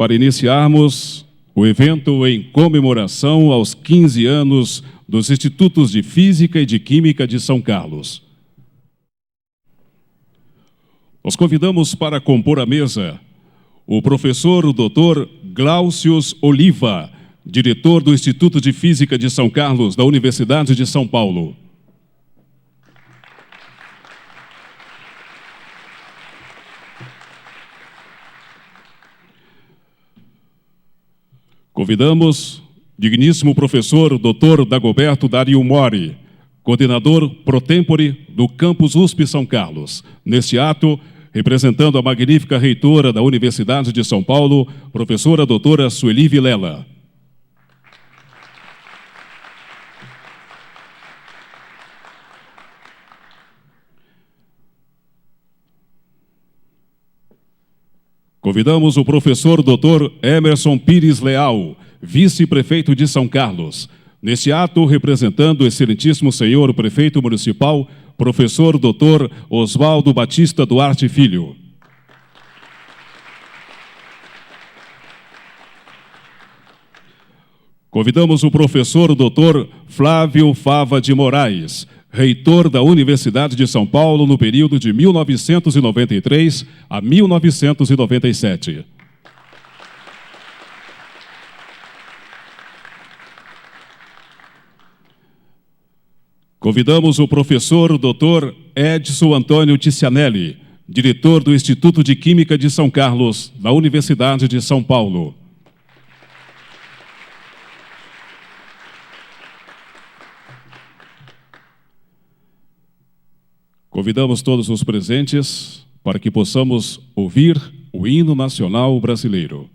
para iniciarmos o evento em comemoração aos 15 anos dos Institutos de Física e de Química de São Carlos. Nós convidamos para compor a mesa o professor Dr. Glaucius Oliva, diretor do Instituto de Física de São Carlos, da Universidade de São Paulo. Convidamos digníssimo professor Dr. Dagoberto Dario Mori, coordenador pro tempore do campus USP São Carlos. Neste ato, representando a magnífica reitora da Universidade de São Paulo, professora doutora Sueli Vilela. Convidamos o professor Dr. Emerson Pires Leal, vice-prefeito de São Carlos. Neste ato, representando o excelentíssimo senhor prefeito municipal, professor Dr. Oswaldo Batista Duarte Filho. Convidamos o professor Dr. Flávio Fava de Moraes, reitor da Universidade de São Paulo no período de 1993 a 1997. Convidamos o professor Dr. Edson Antônio Ticianelli, diretor do Instituto de Química de São Carlos, da Universidade de São Paulo. Convidamos todos os presentes para que possamos ouvir o hino nacional brasileiro.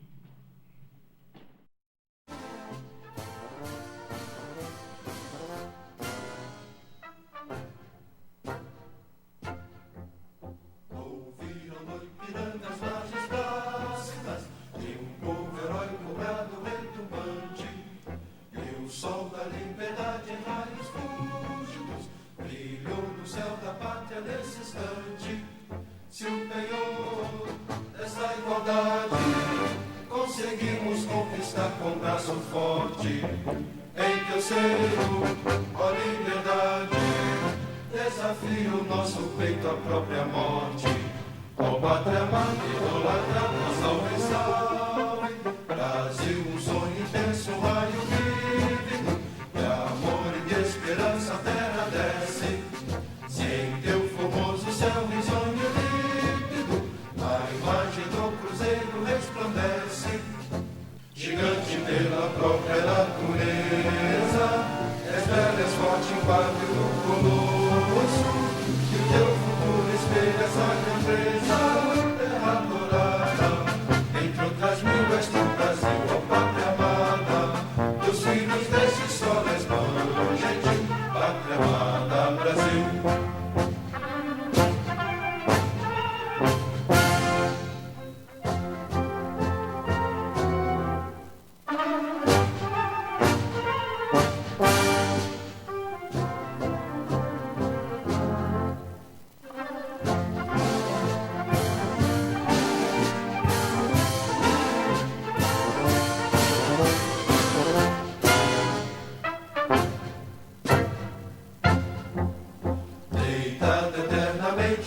Se o penhor dessa igualdade conseguimos conquistar com braço forte, em teu seio, ó liberdade, desafio o nosso peito à própria morte. Ó pátria amada, idolatrada, salve, salve, Brasil, um sonho intenso, um raio vívido, de amor e de esperança a terra desce, se em teu formoso céu risonho a imagem do cruzeiro resplandece, gigante pela própria natureza, és bela, és forte, invade do colosso, que o teu futuro espelha essa grandeza, terra adorada, entre outras mil és tu, Brasil, ó pátria amada, dos filhos deste sol és bom, gentil, pátria amada, Brasil.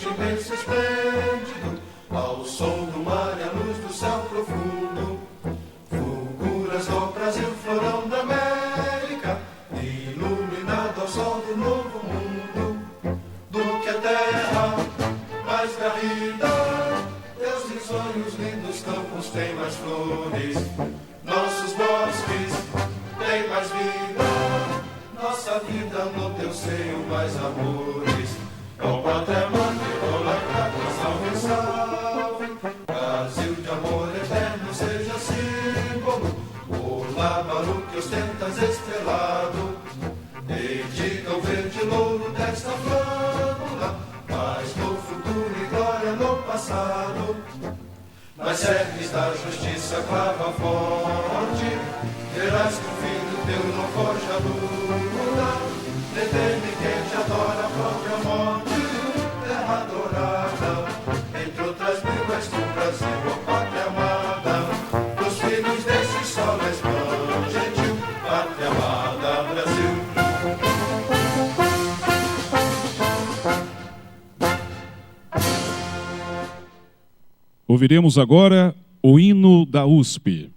Imenso, esplêndido, ao som do mar e à luz do céu profundo, fulguras do Brasil, florão da América, iluminado ao sol do novo mundo, do que a terra mais garrida, teus risonhos lindos campos têm mais flores, nossos bosques têm mais vida, nossa vida no teu seio mais amores. Ó pátria amada, idolatrada, salve, salve, Brasil de amor eterno seja símbolo, o lábaro que ostentas estrelado, dedica o verde louro desta flâmula, mas no futuro e glória no passado, nas cernes da justiça clava forte, verás que o fim do teu não foge a luta, detém-me quem te adora a própria morte, terra adorada, entre outras mil és tu, Brasil, ó pátria amada, dos Ouviremos agora o hino da USP.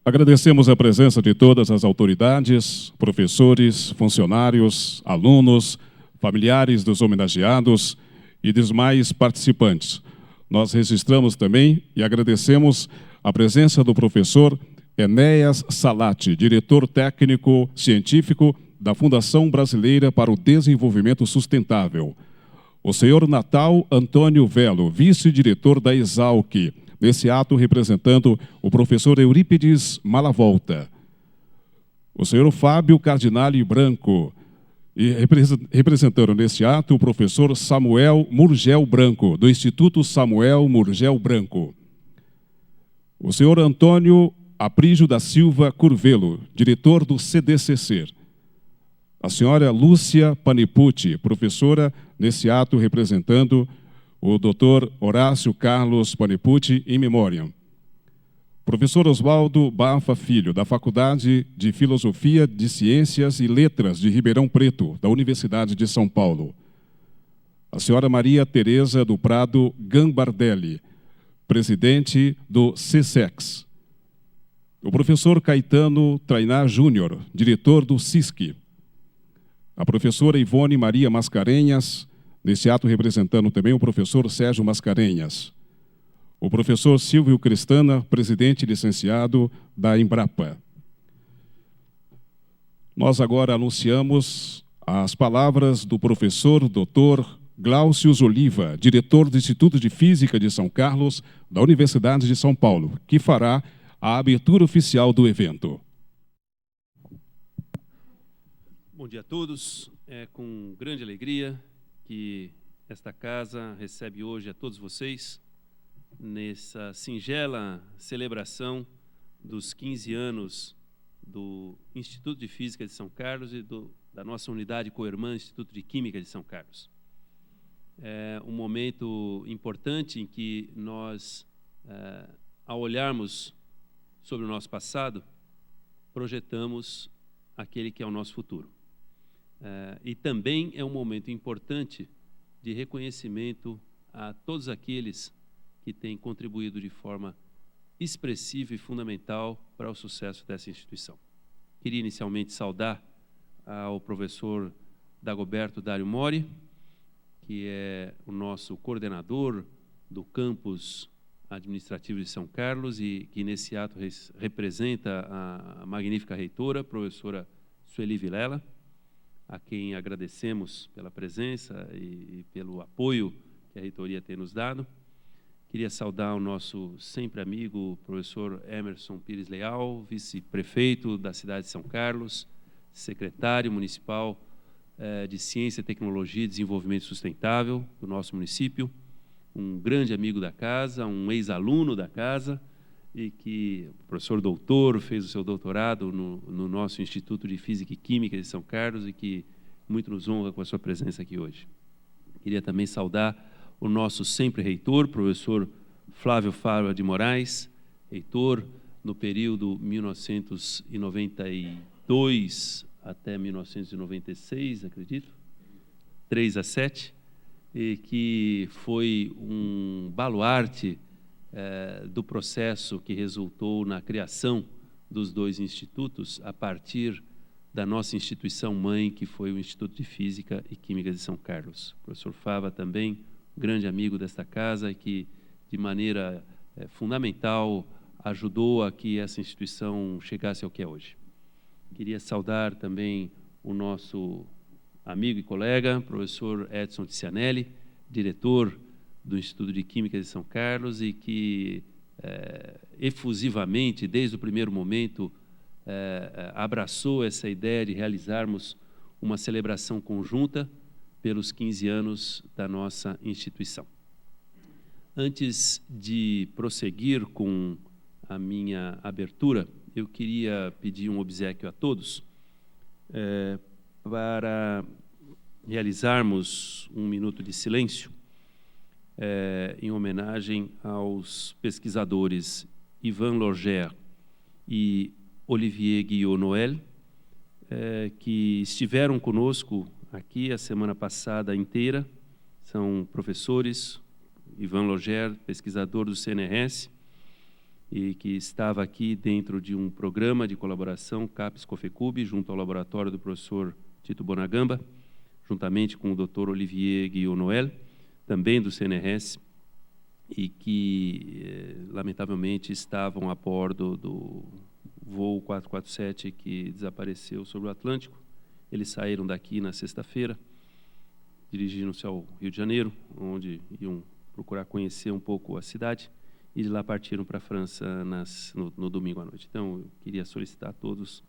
Agradecemos a presença de todas as autoridades, professores, funcionários, alunos, familiares dos homenageados e demais participantes. Nós registramos também e agradecemos a presença do professor Enéas Salati, diretor técnico científico da Fundação Brasileira para o Desenvolvimento Sustentável. O senhor Natal Antônio Velo, vice-diretor da Exalc, nesse ato representando o professor Eurípides Malavolta. O senhor Fábio Cardinale Branco, e representando nesse ato o professor Samuel Murgel Branco, do Instituto Samuel Murgel Branco. O senhor Antônio Aprígio da Silva Curvelo, diretor do CDCC. A senhora Lúcia Panipucci, professora nesse ato representando o Dr. Horácio Carlos Panipucci, in memoriam. Professor Oswaldo Bafa Filho, da Faculdade de Filosofia de Ciências e Letras de Ribeirão Preto, da Universidade de São Paulo. A senhora Maria Tereza do Prado Gambardelli, presidente do CSEX. O professor Caetano Trainar Júnior, diretor do CISC. A professora Ivone Maria Mascarenhas, nesse ato representando também o professor Sérgio Mascarenhas. O professor Silvio Cristana, presidente licenciado da Embrapa. Nós agora anunciamos as palavras do professor Dr. Glaucius Oliva, diretor do Instituto de Física de São Carlos, da Universidade de São Paulo, que fará a abertura oficial do evento. Bom dia a todos. É com grande alegria que esta casa recebe hoje a todos vocês nessa singela celebração dos 15 anos do Instituto de Física de São Carlos e da nossa unidade coirmã Instituto de Química de São Carlos. É um momento importante em que nós, ao olharmos sobre o nosso passado, projetamos aquele que é o nosso futuro. E também é um momento importante de reconhecimento a todos aqueles que têm contribuído de forma expressivo e fundamental para o sucesso dessa instituição. Queria inicialmente saudar ao professor Dagoberto Dário Mori, que é o nosso coordenador do campus administrativo de São Carlos e que nesse ato representa a magnífica reitora, professora Sueli Vilela, a quem agradecemos pela presença e pelo apoio que a reitoria tem nos dado. Queria saudar o nosso sempre amigo, professor Emerson Pires Leal, vice-prefeito da cidade de São Carlos, secretário municipal de Ciência, Tecnologia e Desenvolvimento Sustentável do nosso município, um grande amigo da casa, um ex-aluno da casa, e que o professor doutor fez o seu doutorado no nosso Instituto de Física e Química de São Carlos e que muito nos honra com a sua presença aqui hoje. Queria também saudar o nosso sempre reitor, professor Flávio Fávaro de Moraes, reitor no período 1992 até 1996, acredito, 3 a 7, e que foi um baluarte do processo que resultou na criação dos dois institutos a partir da nossa instituição mãe, que foi o Instituto de Física e Química de São Carlos. O professor Fava também, grande amigo desta casa, que de maneira fundamental ajudou a que essa instituição chegasse ao que é hoje. Queria saudar também o nosso amigo e colega, professor Edson Ticianelli, diretor do Instituto de Química de São Carlos e que efusivamente, desde o primeiro momento, abraçou essa ideia de realizarmos uma celebração conjunta pelos 15 anos da nossa instituição. Antes de prosseguir com a minha abertura, eu queria pedir um obséquio a todos para realizarmos um minuto de silêncio em homenagem aos pesquisadores Ivan Lorger e Olivier Guillot-Noël, que estiveram conosco aqui a semana passada inteira. São professores, Ivan Lorger, pesquisador do CNRS, e que estava aqui dentro de um programa de colaboração CAPES-COFECUB, junto ao laboratório do professor Tito Bonagamba, juntamente com o Dr. Olivier Guillot-Noël, também do CNRS, e que, lamentavelmente, estavam a bordo do voo 447 que desapareceu sobre o Atlântico. Eles saíram daqui na sexta-feira, dirigindo-se ao Rio de Janeiro, onde iam procurar conhecer um pouco a cidade, e de lá partiram para a França no domingo à noite. Então, eu queria solicitar a todos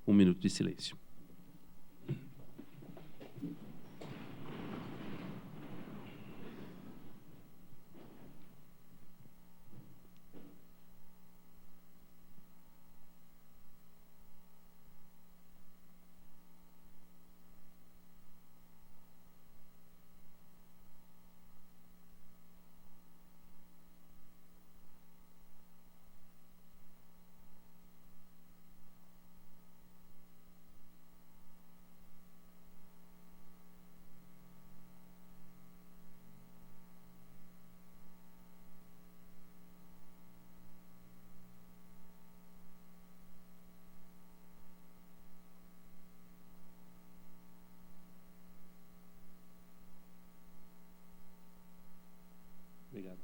um minuto de silêncio. Obrigado.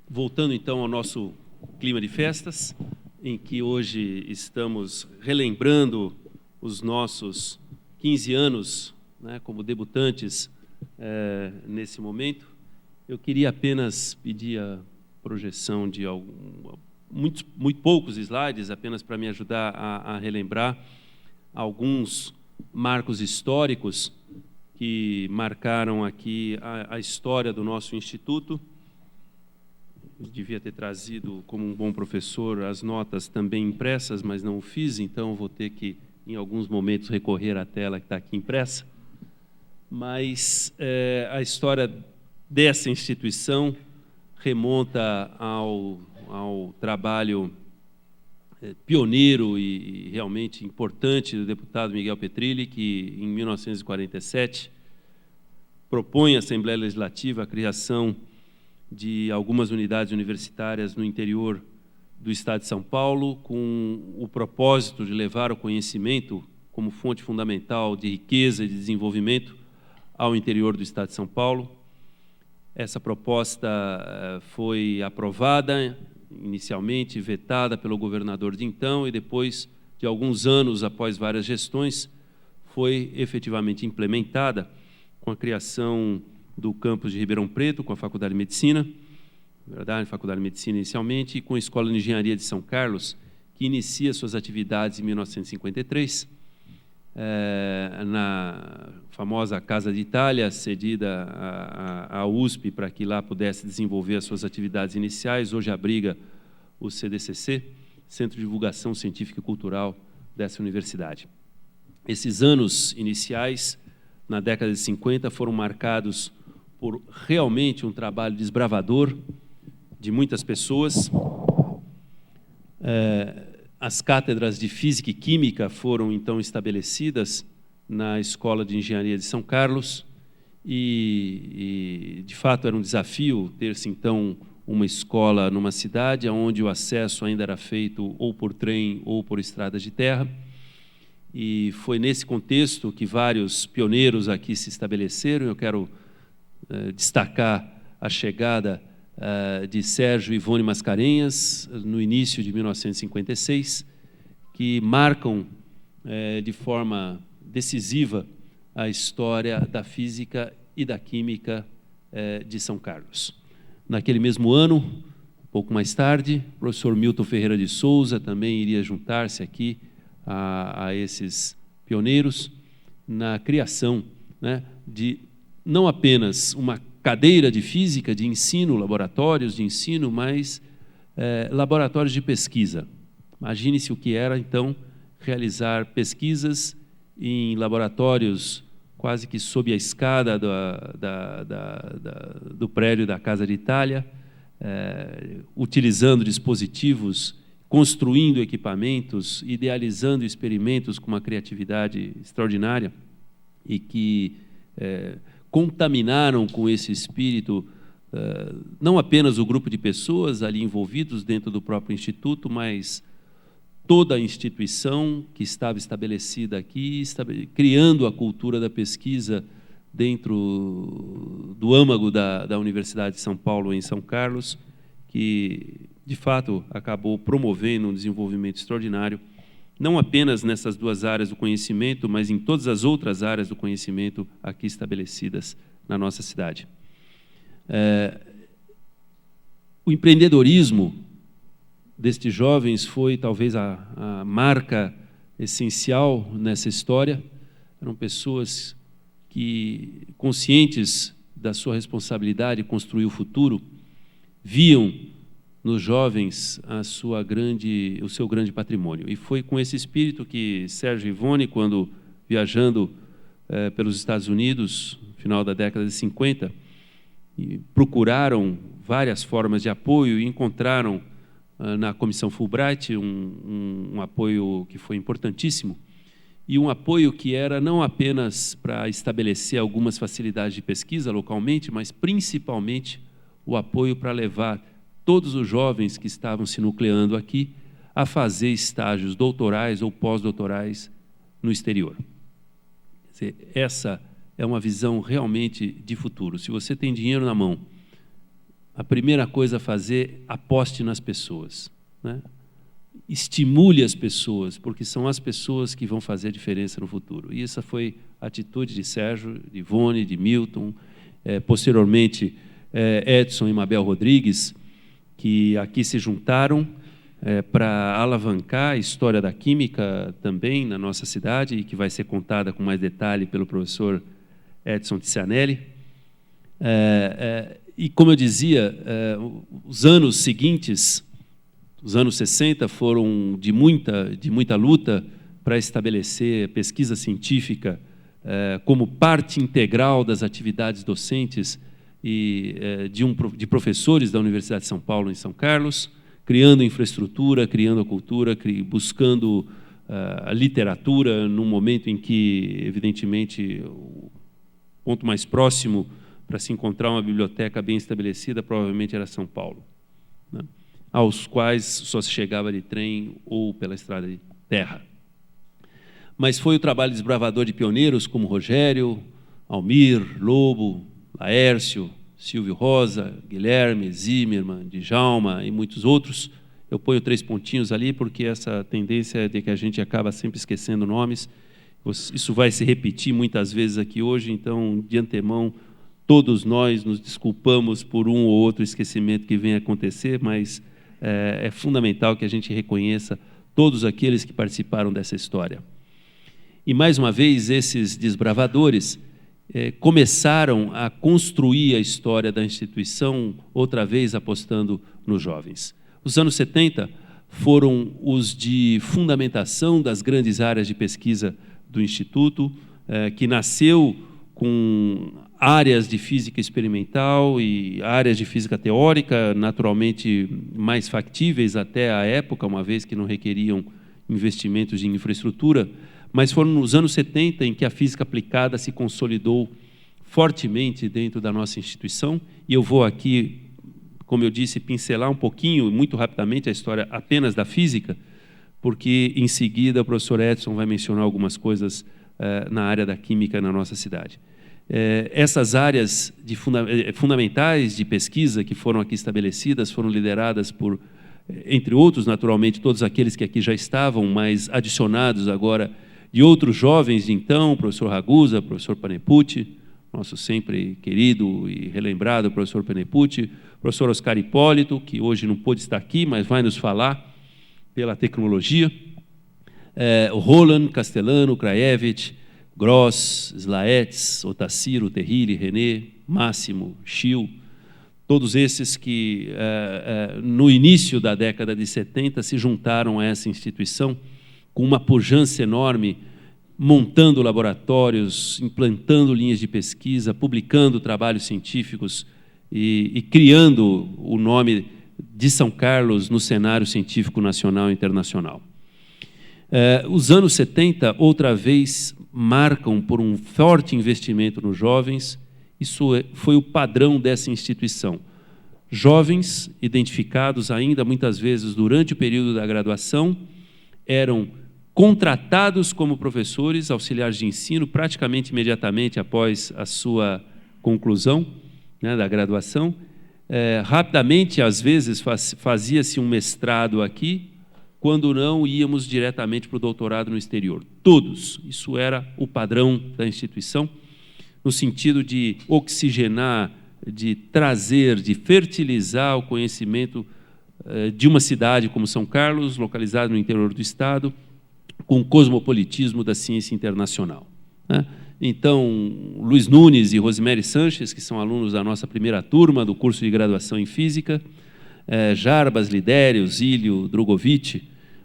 Voltando então ao nosso clima de festas, em que hoje estamos relembrando os nossos 15 anos, né, como debutantes nesse momento, eu queria apenas pedir a projeção de muito poucos slides, apenas para me ajudar a relembrar alguns marcos históricos que marcaram aqui a história do nosso instituto. Eu devia ter trazido, como um bom professor, as notas também impressas, mas não o fiz, então vou ter que, em alguns momentos, recorrer à tela que está aqui impressa. Mas a história dessa instituição remonta ao trabalho pioneiro e realmente importante do deputado Miguel Petrilli, que em 1947 propõe à Assembleia Legislativa a criação de algumas unidades universitárias no interior do Estado de São Paulo, com o propósito de levar o conhecimento como fonte fundamental de riqueza e de desenvolvimento ao interior do Estado de São Paulo. Essa proposta foi aprovada, inicialmente vetada pelo governador de então, e depois de alguns anos, após várias gestões, foi efetivamente implementada com a criação do campus de Ribeirão Preto, com a Faculdade de Medicina, Faculdade de Medicina inicialmente, e com a Escola de Engenharia de São Carlos, que inicia suas atividades em 1953, na famosa Casa de Itália, cedida à USP para que lá pudesse desenvolver as suas atividades iniciais. Hoje abriga o CDCC, Centro de Divulgação Científica e Cultural dessa universidade. Esses anos iniciais, na década de 50, foram marcados por realmente um trabalho desbravador de muitas pessoas. As cátedras de Física e Química foram, então, estabelecidas na Escola de Engenharia de São Carlos e de fato, era um desafio ter-se, então, uma escola numa cidade onde o acesso ainda era feito ou por trem ou por estradas de terra. E foi nesse contexto que vários pioneiros aqui se estabeleceram. Eu quero destacar a chegada de Sérgio Ivone Mascarenhas, no início de 1956, que marcam de forma decisiva a história da física e da química de São Carlos. Naquele mesmo ano, um pouco mais tarde, o professor Milton Ferreira de Souza também iria juntar-se aqui a esses pioneiros na criação, né, de não apenas uma cadeira de física, de ensino, laboratórios de ensino, mas laboratórios de pesquisa. Imagine-se o que era, então, realizar pesquisas em laboratórios quase que sob a escada do prédio da Casa de Itália, utilizando dispositivos, construindo equipamentos, idealizando experimentos com uma criatividade extraordinária e que contaminaram com esse espírito não apenas o grupo de pessoas ali envolvidos dentro do próprio Instituto, mas toda a instituição que estava estabelecida aqui, criando a cultura da pesquisa dentro do âmago da Universidade de São Paulo, em São Carlos, que, de fato, acabou promovendo um desenvolvimento extraordinário, não apenas nessas duas áreas do conhecimento, mas em todas as outras áreas do conhecimento aqui estabelecidas na nossa cidade. O empreendedorismo destes jovens foi talvez a marca essencial nessa história. Eram pessoas que, conscientes da sua responsabilidade de construir o futuro, viam nos jovens o seu grande patrimônio. E foi com esse espírito que Sérgio e Ivone, quando viajando pelos Estados Unidos, no final da década de 50, procuraram várias formas de apoio e encontraram na Comissão Fulbright um apoio que foi importantíssimo, e um apoio que era não apenas para estabelecer algumas facilidades de pesquisa localmente, mas principalmente o apoio para levar todos os jovens que estavam se nucleando aqui a fazer estágios doutorais ou pós-doutorais no exterior. Quer dizer, essa é uma visão realmente de futuro. Se você tem dinheiro na mão, a primeira coisa a fazer, aposte nas pessoas, né? Estimule as pessoas, porque são as pessoas que vão fazer a diferença no futuro. E essa foi a atitude de Sérgio, de Ivone, de Milton, posteriormente Edson e Mabel Rodrigues, que aqui se juntaram para alavancar a história da química também na nossa cidade, e que vai ser contada com mais detalhe pelo professor Edson Ticianelli. E, como eu dizia, os anos seguintes, os anos 60, foram de muita luta para estabelecer pesquisa científica como parte integral das atividades docentes e de professores da Universidade de São Paulo, em São Carlos, criando infraestrutura, criando a cultura, buscando a literatura, num momento em que, evidentemente, ponto mais próximo para se encontrar uma biblioteca bem estabelecida provavelmente era São Paulo, né? Aos quais só se chegava de trem ou pela estrada de terra. Mas foi o trabalho desbravador de pioneiros como Rogério, Almir, Lobo, Laércio, Silvio Rosa, Guilherme, Zimmermann, Djalma e muitos outros. Eu ponho 3 pontinhos ali porque essa tendência é de que a gente acaba sempre esquecendo nomes. Isso vai se repetir muitas vezes aqui hoje, então, de antemão, todos nós nos desculpamos por um ou outro esquecimento que venha acontecer, mas é fundamental que a gente reconheça todos aqueles que participaram dessa história. E, mais uma vez, esses desbravadores começaram a construir a história da instituição, outra vez apostando nos jovens. Os anos 70 foram os de fundamentação das grandes áreas de pesquisa do Instituto, que nasceu com áreas de física experimental e áreas de física teórica, naturalmente mais factíveis até a época, uma vez que não requeriam investimentos de infraestrutura, mas foram nos anos 70 em que a física aplicada se consolidou fortemente dentro da nossa instituição, e eu vou aqui, como eu disse, pincelar um pouquinho, muito rapidamente, a história apenas da física, porque, em seguida, o professor Edson vai mencionar algumas coisas na área da química na nossa cidade. Essas áreas fundamentais de pesquisa que foram aqui estabelecidas foram lideradas por, entre outros, naturalmente, todos aqueles que aqui já estavam, mas adicionados agora de outros jovens de então, o professor Ragusa, o professor Panepucci, nosso sempre querido e relembrado professor Panepucci, o professor Oscar Hipólito, que hoje não pôde estar aqui, mas vai nos falar pela tecnologia, o Roland, Castellano, Krajewicz, Gross, Slaetz, Otaciro, Terrilli, René, Máximo, Schill, todos esses que, no início da década de 70, se juntaram a essa instituição com uma pujança enorme, montando laboratórios, implantando linhas de pesquisa, publicando trabalhos científicos e criando o nome de São Carlos no cenário científico nacional e internacional. Os anos 70, outra vez, marcam por um forte investimento nos jovens. Isso foi o padrão dessa instituição. Jovens, identificados ainda muitas vezes durante o período da graduação, eram contratados como professores, auxiliares de ensino, praticamente imediatamente após a sua conclusão, né, da graduação. Rapidamente, às vezes, fazia-se um mestrado aqui, quando não, íamos diretamente para o doutorado no exterior. Todos. Isso era o padrão da instituição, no sentido de oxigenar, de trazer, de fertilizar o conhecimento de uma cidade como São Carlos, localizada no interior do estado, com o cosmopolitismo da ciência internacional, né? Então, Luiz Nunes e Rosemary Sanches, que são alunos da nossa primeira turma do curso de graduação em Física, Jarbas, Lidério, Zílio, Drogovic,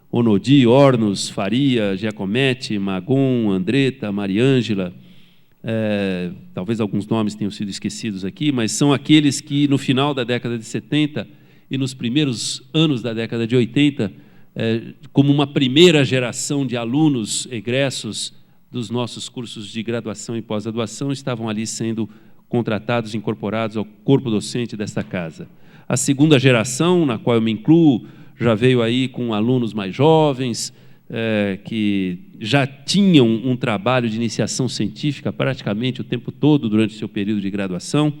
Onodi, Ornos, Faria, Giacometti, Magon, Andretta, Mariângela, talvez alguns nomes tenham sido esquecidos aqui, mas são aqueles que, no final da década de 70 e nos primeiros anos da década de 80, como uma primeira geração de alunos egressos dos nossos cursos de graduação e pós-graduação, estavam ali sendo contratados, incorporados ao corpo docente desta casa. A segunda geração, na qual eu me incluo, já veio aí com alunos mais jovens, que já tinham um trabalho de iniciação científica praticamente o tempo todo durante o seu período de graduação.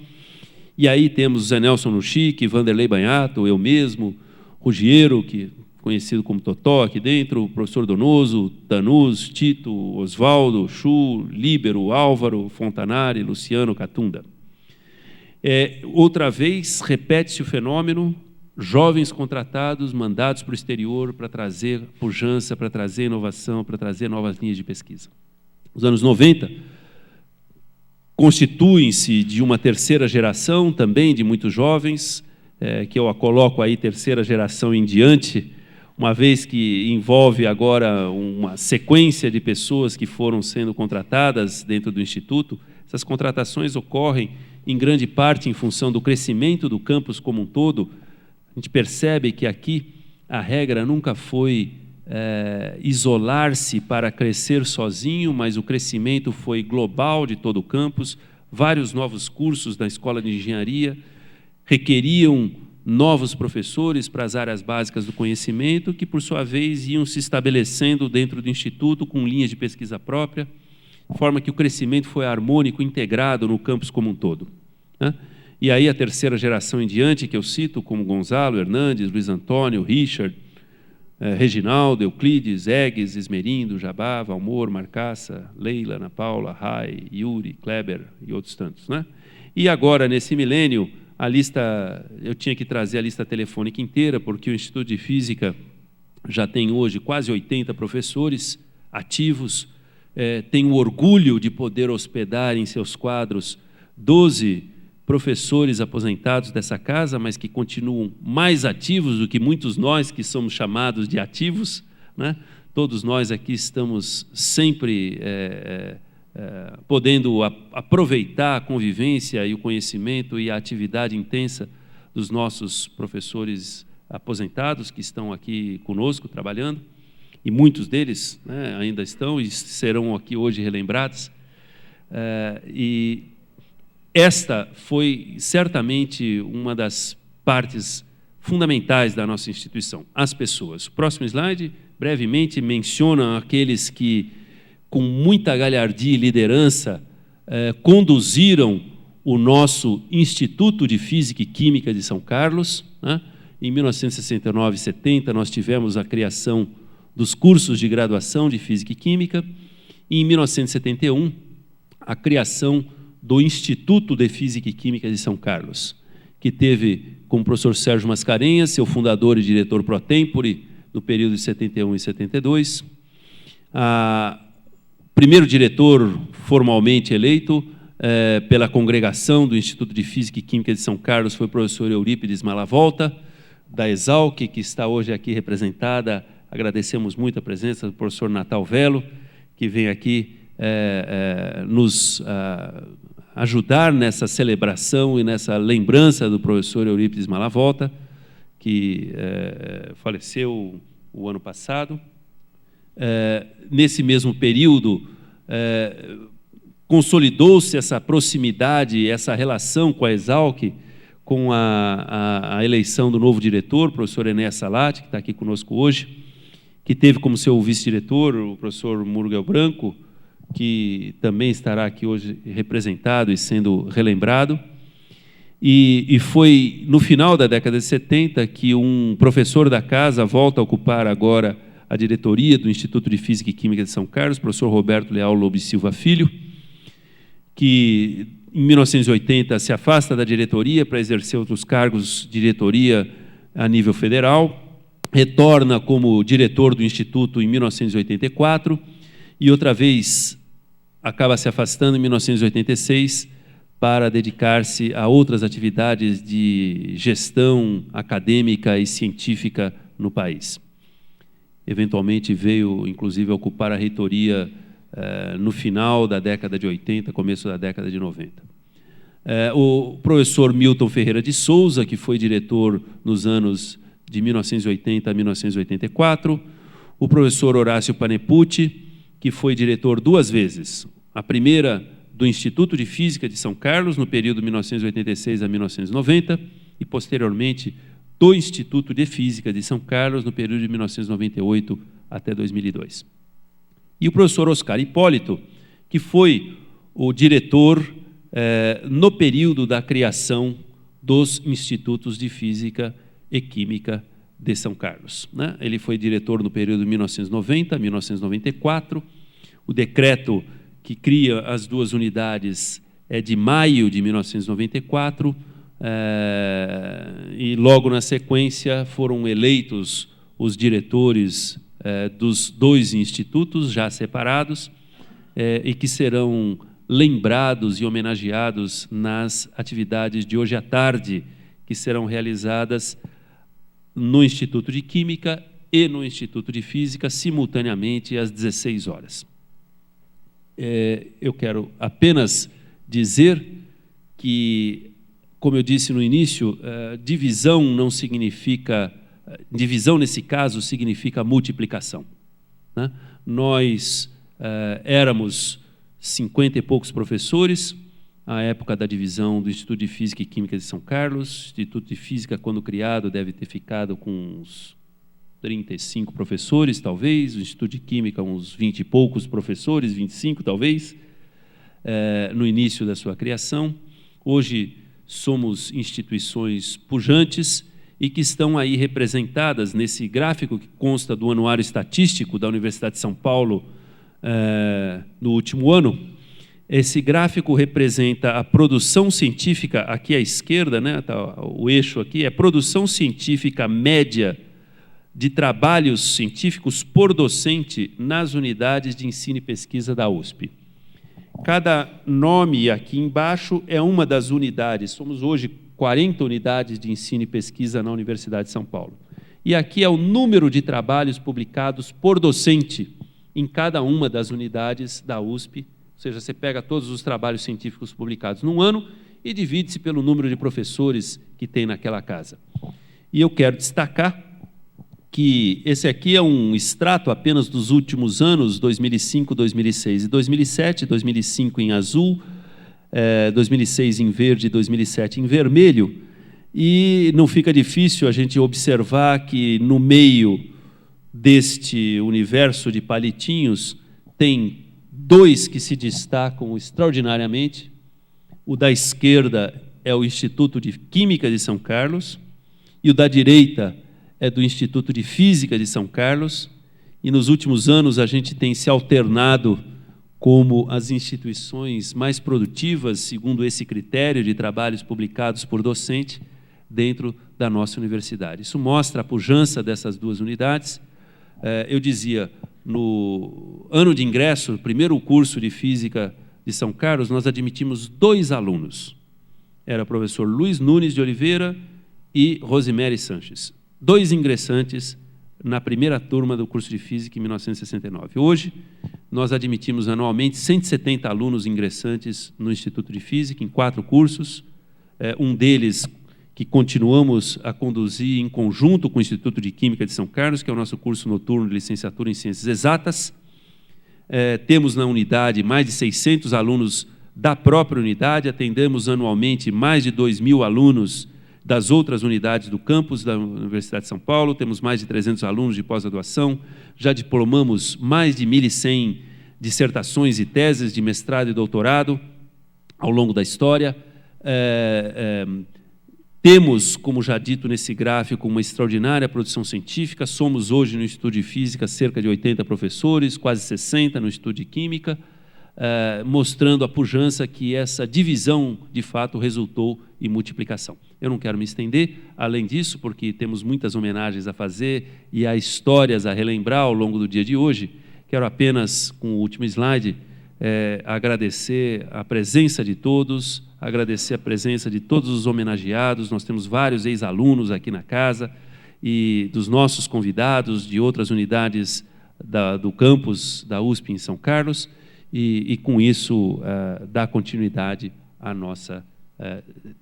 E aí temos Zé Nelson Nuchique, Vanderlei Banhato, eu mesmo, Ruggiero, que conhecido como Totó aqui dentro, o professor Donoso, Danus, Tito, Osvaldo, Chu, Líbero, Álvaro, Fontanari, Luciano, Catunda. Outra vez, repete-se o fenômeno, jovens contratados, mandados para o exterior para trazer pujança, para trazer inovação, para trazer novas linhas de pesquisa. Os anos 90 constituem-se de uma terceira geração, também de muitos jovens, que eu a coloco aí terceira geração em diante, uma vez que envolve agora uma sequência de pessoas que foram sendo contratadas dentro do Instituto. Essas contratações ocorrem, em grande parte, em função do crescimento do campus como um todo. A gente percebe que aqui a regra nunca foi isolar-se para crescer sozinho, mas o crescimento foi global de todo o campus. vários novos cursos na Escola de Engenharia, requeriam novos professores para as áreas básicas do conhecimento, que, por sua vez, iam se estabelecendo dentro do Instituto com linhas de pesquisa própria, de forma que o crescimento foi harmônico, integrado no campus como um todo, né? E aí a terceira geração em diante, que eu cito, como Gonzalo, Hernandes, Luiz Antônio, Richard, Reginaldo, Euclides, Eggs, Esmerindo, Jabá, Valmor, Marcaça, Leila, Ana Paula, Rai, Yuri, Kleber e outros tantos, né? E agora, nesse milênio, a lista, eu tinha que trazer a lista telefônica inteira, porque o Instituto de Física já tem hoje quase 80 professores ativos, tem o orgulho de poder hospedar em seus quadros 12 professores aposentados dessa casa, mas que continuam mais ativos do que muitos nós que somos chamados de ativos, né? Todos nós aqui estamos sempre podendo aproveitar a convivência e o conhecimento e a atividade intensa dos nossos professores aposentados que estão aqui conosco trabalhando, e muitos deles, né, ainda estão e serão aqui hoje relembrados. E esta foi certamente uma das partes fundamentais da nossa instituição, as pessoas. O próximo slide, brevemente, menciona aqueles que, com muita galhardia e liderança, conduziram o nosso Instituto de Física e Química de São Carlos, né? Em 1969 e 70, nós tivemos a criação dos cursos de graduação de Física e Química, e em 1971, a criação do Instituto de Física e Química de São Carlos, que teve como professor Sérgio Mascarenhas, seu fundador e diretor pro tempore, no período de 71 e 72. Primeiro diretor formalmente eleito pela congregação do Instituto de Física e Química de São Carlos foi o professor Eurípides Malavolta, da Exalc, que está hoje aqui representada. Agradecemos muito a presença do professor Natal Velo, que vem aqui nos ajudar nessa celebração e nessa lembrança do professor Eurípides Malavolta, que faleceu o ano passado. Nesse mesmo período, consolidou-se essa proximidade, essa relação com a Exalc, com a eleição do novo diretor, o professor Enéas Salati, que está aqui conosco hoje, que teve como seu vice-diretor o professor Murguel Branco, que também estará aqui hoje representado e sendo relembrado. E foi no final da década de 70 que um professor da casa volta a ocupar agora a diretoria do Instituto de Física e Química de São Carlos, o professor Roberto Leal Lobo Silva Filho, que em 1980 se afasta da diretoria para exercer outros cargos de diretoria a nível federal, retorna como diretor do Instituto em 1984 e outra vez acaba se afastando em 1986 para dedicar-se a outras atividades de gestão acadêmica e científica no país. Eventualmente veio, inclusive, a ocupar a reitoria no final da década de 80, começo da década de 90. O professor Milton Ferreira de Souza, que foi diretor nos anos de 1980 a 1984, o professor Horácio Panepucci, que foi diretor duas vezes, a primeira do Instituto de Física de São Carlos, no período de 1986 a 1990, e, posteriormente, do Instituto de Física de São Carlos, no período de 1998 até 2002. E o professor Oscar Hipólito, que foi o diretor no período da criação dos Institutos de Física e Química de São Carlos, né? Ele foi diretor no período de 1990 a 1994. O decreto que cria as duas unidades é de maio de 1994, e logo na sequência foram eleitos os diretores dos dois institutos já separados, e que serão lembrados e homenageados nas atividades de hoje à tarde, que serão realizadas no Instituto de Química e no Instituto de Física, simultaneamente às 16 horas. Eu quero apenas dizer que, como eu disse no início, divisão não significa... Divisão, nesse caso, significa multiplicação, né? Nós éramos 50 e poucos professores, à época da divisão do Instituto de Física e Química de São Carlos. O Instituto de Física, quando criado, deve ter ficado com uns 35 professores, talvez. O Instituto de Química, uns 20 e poucos professores, 25, talvez, no início da sua criação. Hoje, somos instituições pujantes e que estão aí representadas nesse gráfico que consta do Anuário Estatístico da Universidade de São Paulo no último ano. Esse gráfico representa a produção científica, aqui à esquerda, né, tá, o eixo aqui é produção científica média de trabalhos científicos por docente nas unidades de ensino e pesquisa da USP. Cada nome aqui embaixo é uma das unidades. Somos hoje 40 unidades de ensino e pesquisa na Universidade de São Paulo. E aqui é o número de trabalhos publicados por docente em cada uma das unidades da USP. Ou seja, você pega todos os trabalhos científicos publicados num ano e divide-se pelo número de professores que tem naquela casa. E eu quero destacar que esse aqui é um extrato apenas dos últimos anos, 2005, 2006 e 2007, 2005 em azul, 2006 em verde e 2007 em vermelho, e não fica difícil a gente observar que no meio deste universo de palitinhos tem dois que se destacam extraordinariamente. O da esquerda é o Instituto de Química de São Carlos e o da direita é do Instituto de Física de São Carlos, e nos últimos anos a gente tem se alternado como as instituições mais produtivas, segundo esse critério de trabalhos publicados por docente, dentro da nossa universidade. Isso mostra a pujança dessas duas unidades. Eu dizia, no ano de ingresso, no primeiro curso de Física de São Carlos, nós admitimos 2 alunos. Era o professor Luiz Nunes de Oliveira e Rosemary Sanches. 2 ingressantes na primeira turma do curso de Física em 1969. Hoje, nós admitimos anualmente 170 alunos ingressantes no Instituto de Física, em 4 cursos, um deles que continuamos a conduzir em conjunto com o Instituto de Química de São Carlos, que é o nosso curso noturno de licenciatura em Ciências Exatas. Temos na unidade mais de 600 alunos da própria unidade, atendemos anualmente mais de 2.000 alunos das outras unidades do campus da Universidade de São Paulo, temos mais de 300 alunos de pós-graduação, já diplomamos mais de 1.100 dissertações e teses de mestrado e doutorado ao longo da história. Temos, como já dito nesse gráfico, uma extraordinária produção científica. Somos hoje no Instituto de Física cerca de 80 professores, quase 60 no Instituto de Química, mostrando a pujança que essa divisão, de fato, resultou em multiplicação. Eu não quero me estender, além disso, porque temos muitas homenagens a fazer e há histórias a relembrar ao longo do dia de hoje. Quero apenas, com o último slide, agradecer a presença de todos, agradecer a presença de todos os homenageados. Nós temos vários ex-alunos aqui na casa e dos nossos convidados de outras unidades do campus da USP em São Carlos, e com isso dar continuidade à nossa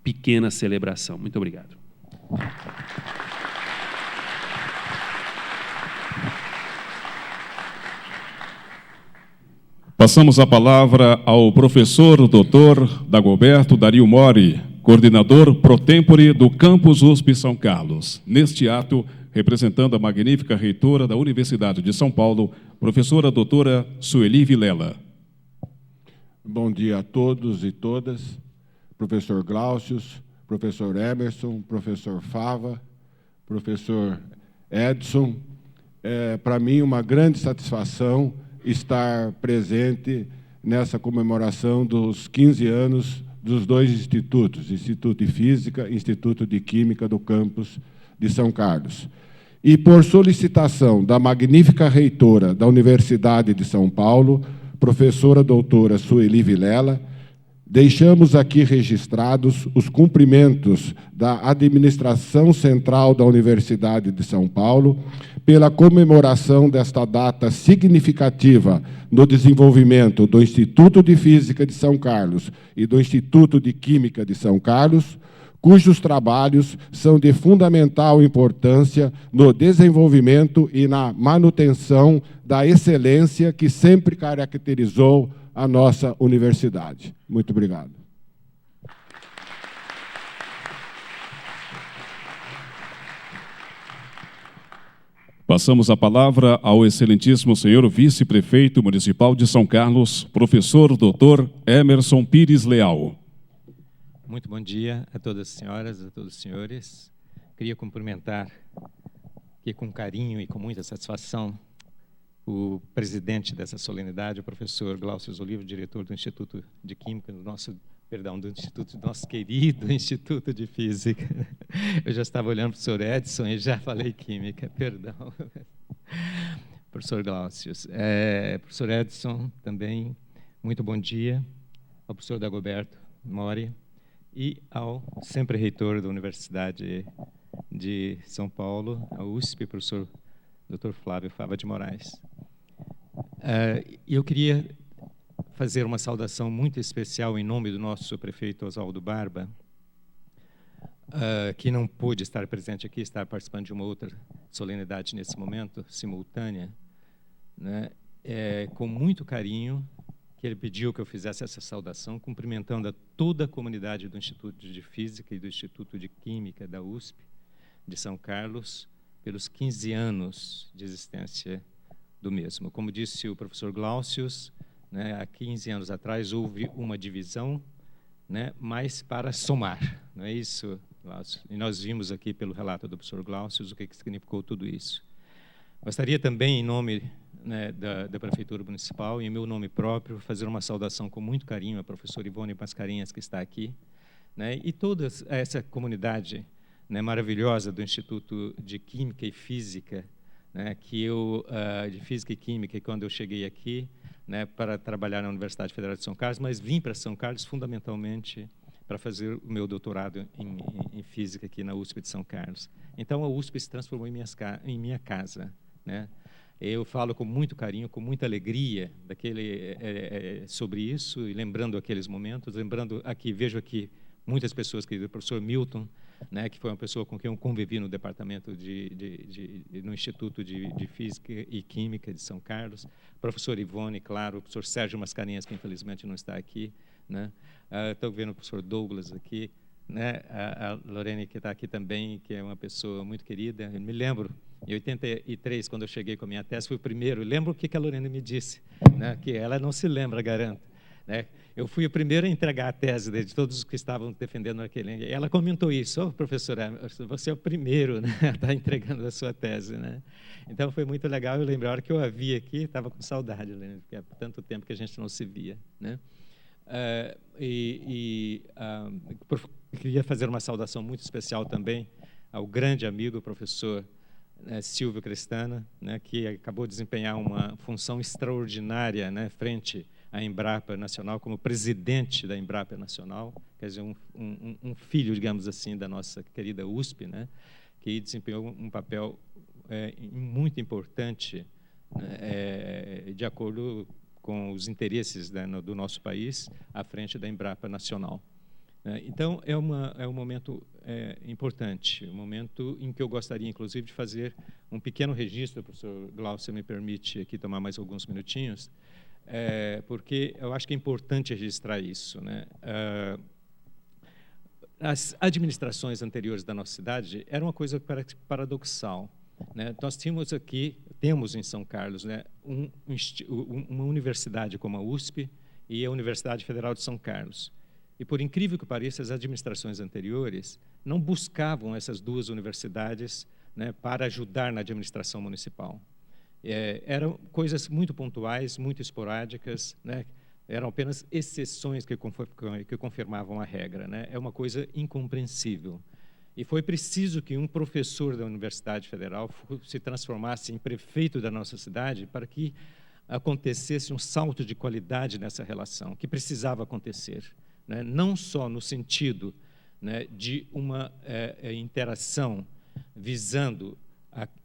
pequena celebração. Muito obrigado. Passamos a palavra ao professor Dr. Dagoberto Dario Mori, coordenador pro tempore do campus USP São Carlos. Neste ato, representando a magnífica reitora da Universidade de São Paulo, professora doutora Sueli Vilela. Bom dia a todos e todas, professor Glaucius, professor Emerson, professor Fava, professor Edson. Para mim, uma grande satisfação estar presente nessa comemoração dos 15 anos dos 2 institutos, Instituto de Física e Instituto de Química do campus de São Carlos. E por solicitação da magnífica reitora da Universidade de São Paulo, professora doutora Sueli Vilela, deixamos aqui registrados os cumprimentos da Administração Central da Universidade de São Paulo pela comemoração desta data significativa no desenvolvimento do Instituto de Física de São Carlos e do Instituto de Química de São Carlos, cujos trabalhos são de fundamental importância no desenvolvimento e na manutenção da excelência que sempre caracterizou a nossa universidade. Muito obrigado. Passamos a palavra ao excelentíssimo senhor vice-prefeito municipal de São Carlos, professor Dr. Emerson Pires Leal. Muito bom dia a todas as senhoras, a todos os senhores. Queria cumprimentar aqui com carinho e com muita satisfação o presidente dessa solenidade, o professor Glaucio Oliva, diretor do Instituto de Química, do nosso querido Instituto de Física. Eu já estava olhando para o professor Edson e já falei Química, perdão. Professor Glaucio. Professor Edson, também, muito bom dia. Ao professor Dagoberto Mori e ao sempre reitor da Universidade de São Paulo, a USP, professor Dr. Flávio Fava de Moraes. Eu queria fazer uma saudação muito especial em nome do nosso prefeito Oswaldo Barba, que não pôde estar presente aqui, está participando de uma outra solenidade nesse momento, simultânea, né? Com muito carinho, que ele pediu que eu fizesse essa saudação, cumprimentando a toda a comunidade do Instituto de Física e do Instituto de Química da USP, de São Carlos, pelos 15 anos de existência do mesmo. Como disse o professor Glaucio, né, há 15 anos atrás houve uma divisão, né, mas para somar, não é isso, Glaucio? E nós vimos aqui pelo relato do professor Glaucio o que significou tudo isso. Gostaria também, em nome, né, da Prefeitura Municipal e em meu nome próprio, fazer uma saudação com muito carinho à professora Ivone Mascarenhas, que está aqui, né, e toda essa comunidade, né, maravilhosa do Instituto de Química e Física, né, de Física e Química, quando eu cheguei aqui, né, para trabalhar na Universidade Federal de São Carlos, mas vim para São Carlos fundamentalmente para fazer o meu doutorado em Física aqui na USP de São Carlos. Então, a USP se transformou em minha casa, né? Eu falo com muito carinho, com muita alegria sobre isso, e lembrando aqueles momentos, lembrando aqui, vejo aqui muitas pessoas, querido professor Milton, né, que foi uma pessoa com quem eu convivi no departamento no Instituto de Física e Química de São Carlos, professor Ivone, claro, o professor Sérgio Mascarenhas, que infelizmente não está aqui, né? Estou vendo o professor Douglas aqui, né? A Lorene, que está aqui também, que é uma pessoa muito querida. Eu me lembro, em 83, quando eu cheguei com a minha tese, fui o primeiro. Lembro o que a Lorene me disse, né? Que ela não se lembra, garanto, né? Eu fui o primeiro a entregar a tese de todos os que estavam defendendo aquele. Ela comentou isso: professora, você é o primeiro, né, a estar entregando a sua tese, né? Então foi muito legal. Eu lembro a hora que eu a vi aqui, estava com saudade, né, porque há tanto tempo que a gente não se via, né? Queria fazer uma saudação muito especial também ao grande amigo, professor Silvio Crestana, né, que acabou de desempenhar uma função extraordinária, né, frente à Embrapa Nacional, como presidente da Embrapa Nacional, quer dizer, um filho, digamos assim, da nossa querida USP, né, que desempenhou um papel muito importante, né, de acordo com os interesses, né, do nosso país, à frente da Embrapa Nacional. Então, é um momento importante, um momento em que eu gostaria, inclusive, de fazer um pequeno registro. Professor Glaucio, me permite aqui tomar mais alguns minutinhos, porque eu acho que é importante registrar isso, né? As administrações anteriores da nossa cidade eram uma coisa paradoxal, né? Nós temos em São Carlos, né, uma universidade como a USP e a Universidade Federal de São Carlos. E, por incrível que pareça, as administrações anteriores não buscavam essas duas universidades, né, para ajudar na administração municipal. Eram coisas muito pontuais, muito esporádicas, né? Eram apenas exceções que confirmavam a regra, né? É uma coisa incompreensível. E foi preciso que um professor da Universidade Federal se transformasse em prefeito da nossa cidade para que acontecesse um salto de qualidade nessa relação, que precisava acontecer, né? Não só no sentido, né, de uma interação visando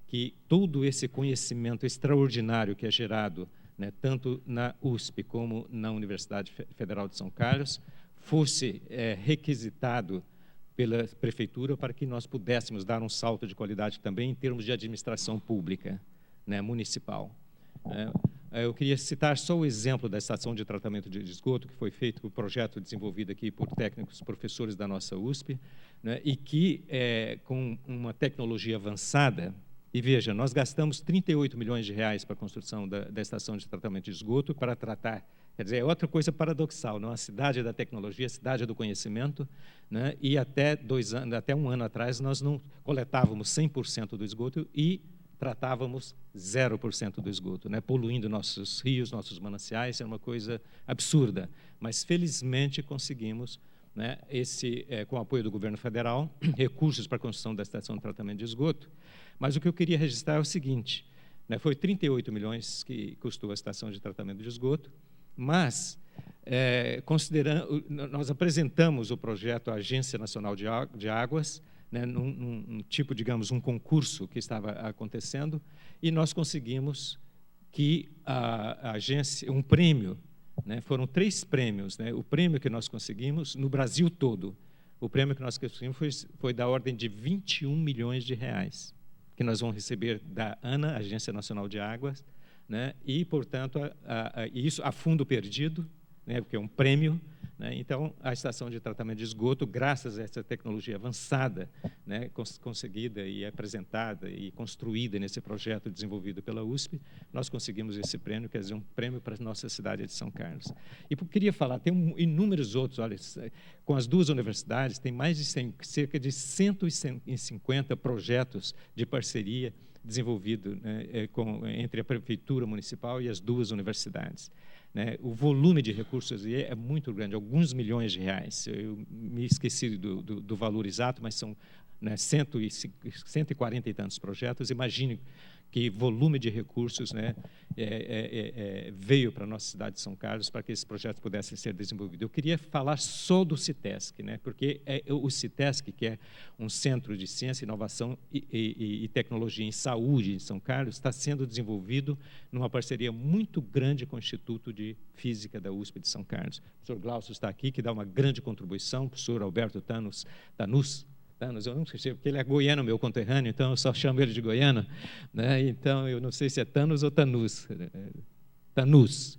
que todo esse conhecimento extraordinário que é gerado, né, tanto na USP como na Universidade Federal de São Carlos, fosse requisitado pela prefeitura para que nós pudéssemos dar um salto de qualidade também em termos de administração pública, né, municipal. Eu queria citar só o exemplo da estação de tratamento de esgoto, que foi feito, o projeto desenvolvido aqui por técnicos professores da nossa USP, né, e que, com uma tecnologia avançada, E veja, nós gastamos 38 milhões de reais para a construção da estação de tratamento de esgoto para tratar. Quer dizer, é outra coisa paradoxal, não? A cidade da tecnologia, a cidade do conhecimento, né? E até um ano atrás nós não coletávamos 100% do esgoto e tratávamos 0% do esgoto, né? Poluindo nossos rios, nossos mananciais, é uma coisa absurda. Mas felizmente conseguimos, né, com o apoio do governo federal, recursos para a construção da estação de tratamento de esgoto. Mas o que eu queria registrar é o seguinte, né, foi 38 milhões que custou a estação de tratamento de esgoto, mas, nós apresentamos o projeto à Agência Nacional de Águas, né, num tipo, digamos, um concurso que estava acontecendo, e nós conseguimos que a agência, um prêmio, né, foram 3 prêmios, né, o prêmio que nós conseguimos no Brasil todo, o prêmio que nós conseguimos foi da ordem de 21 milhões de reais, que nós vamos receber da ANA, Agência Nacional de Águas, né, e, portanto, isso a fundo perdido, né, porque é um prêmio, né, então, a estação de tratamento de esgoto, graças a essa tecnologia avançada, né, conseguida e apresentada e construída nesse projeto desenvolvido pela USP, nós conseguimos esse prêmio, quer dizer, um prêmio para a nossa cidade de São Carlos. E eu queria falar, tem inúmeros outros, olha, com as 2 universidades, tem mais de cerca de 150 projetos de parceria desenvolvido, né, entre a Prefeitura Municipal e as 2 universidades. Né? O volume de recursos é muito grande, alguns milhões de reais. Eu me esqueci do valor exato, mas são, né, 140 e tantos projetos. Imagine que volume de recursos, né, veio para a nossa cidade de São Carlos para que esses projetos pudessem ser desenvolvidos. Eu queria falar só do CITESC, né, porque o CITESC, que é um centro de ciência, inovação e tecnologia em saúde em São Carlos, está sendo desenvolvido numa parceria muito grande com o Instituto de Física da USP de São Carlos. O professor Glaucio está aqui, que dá uma grande contribuição, o professor Alberto Tanus, eu não sei, porque ele é goiano, meu conterrâneo, então eu só chamo ele de goiano, né? Então, eu não sei se é Tanus ou Tanus. Tanus.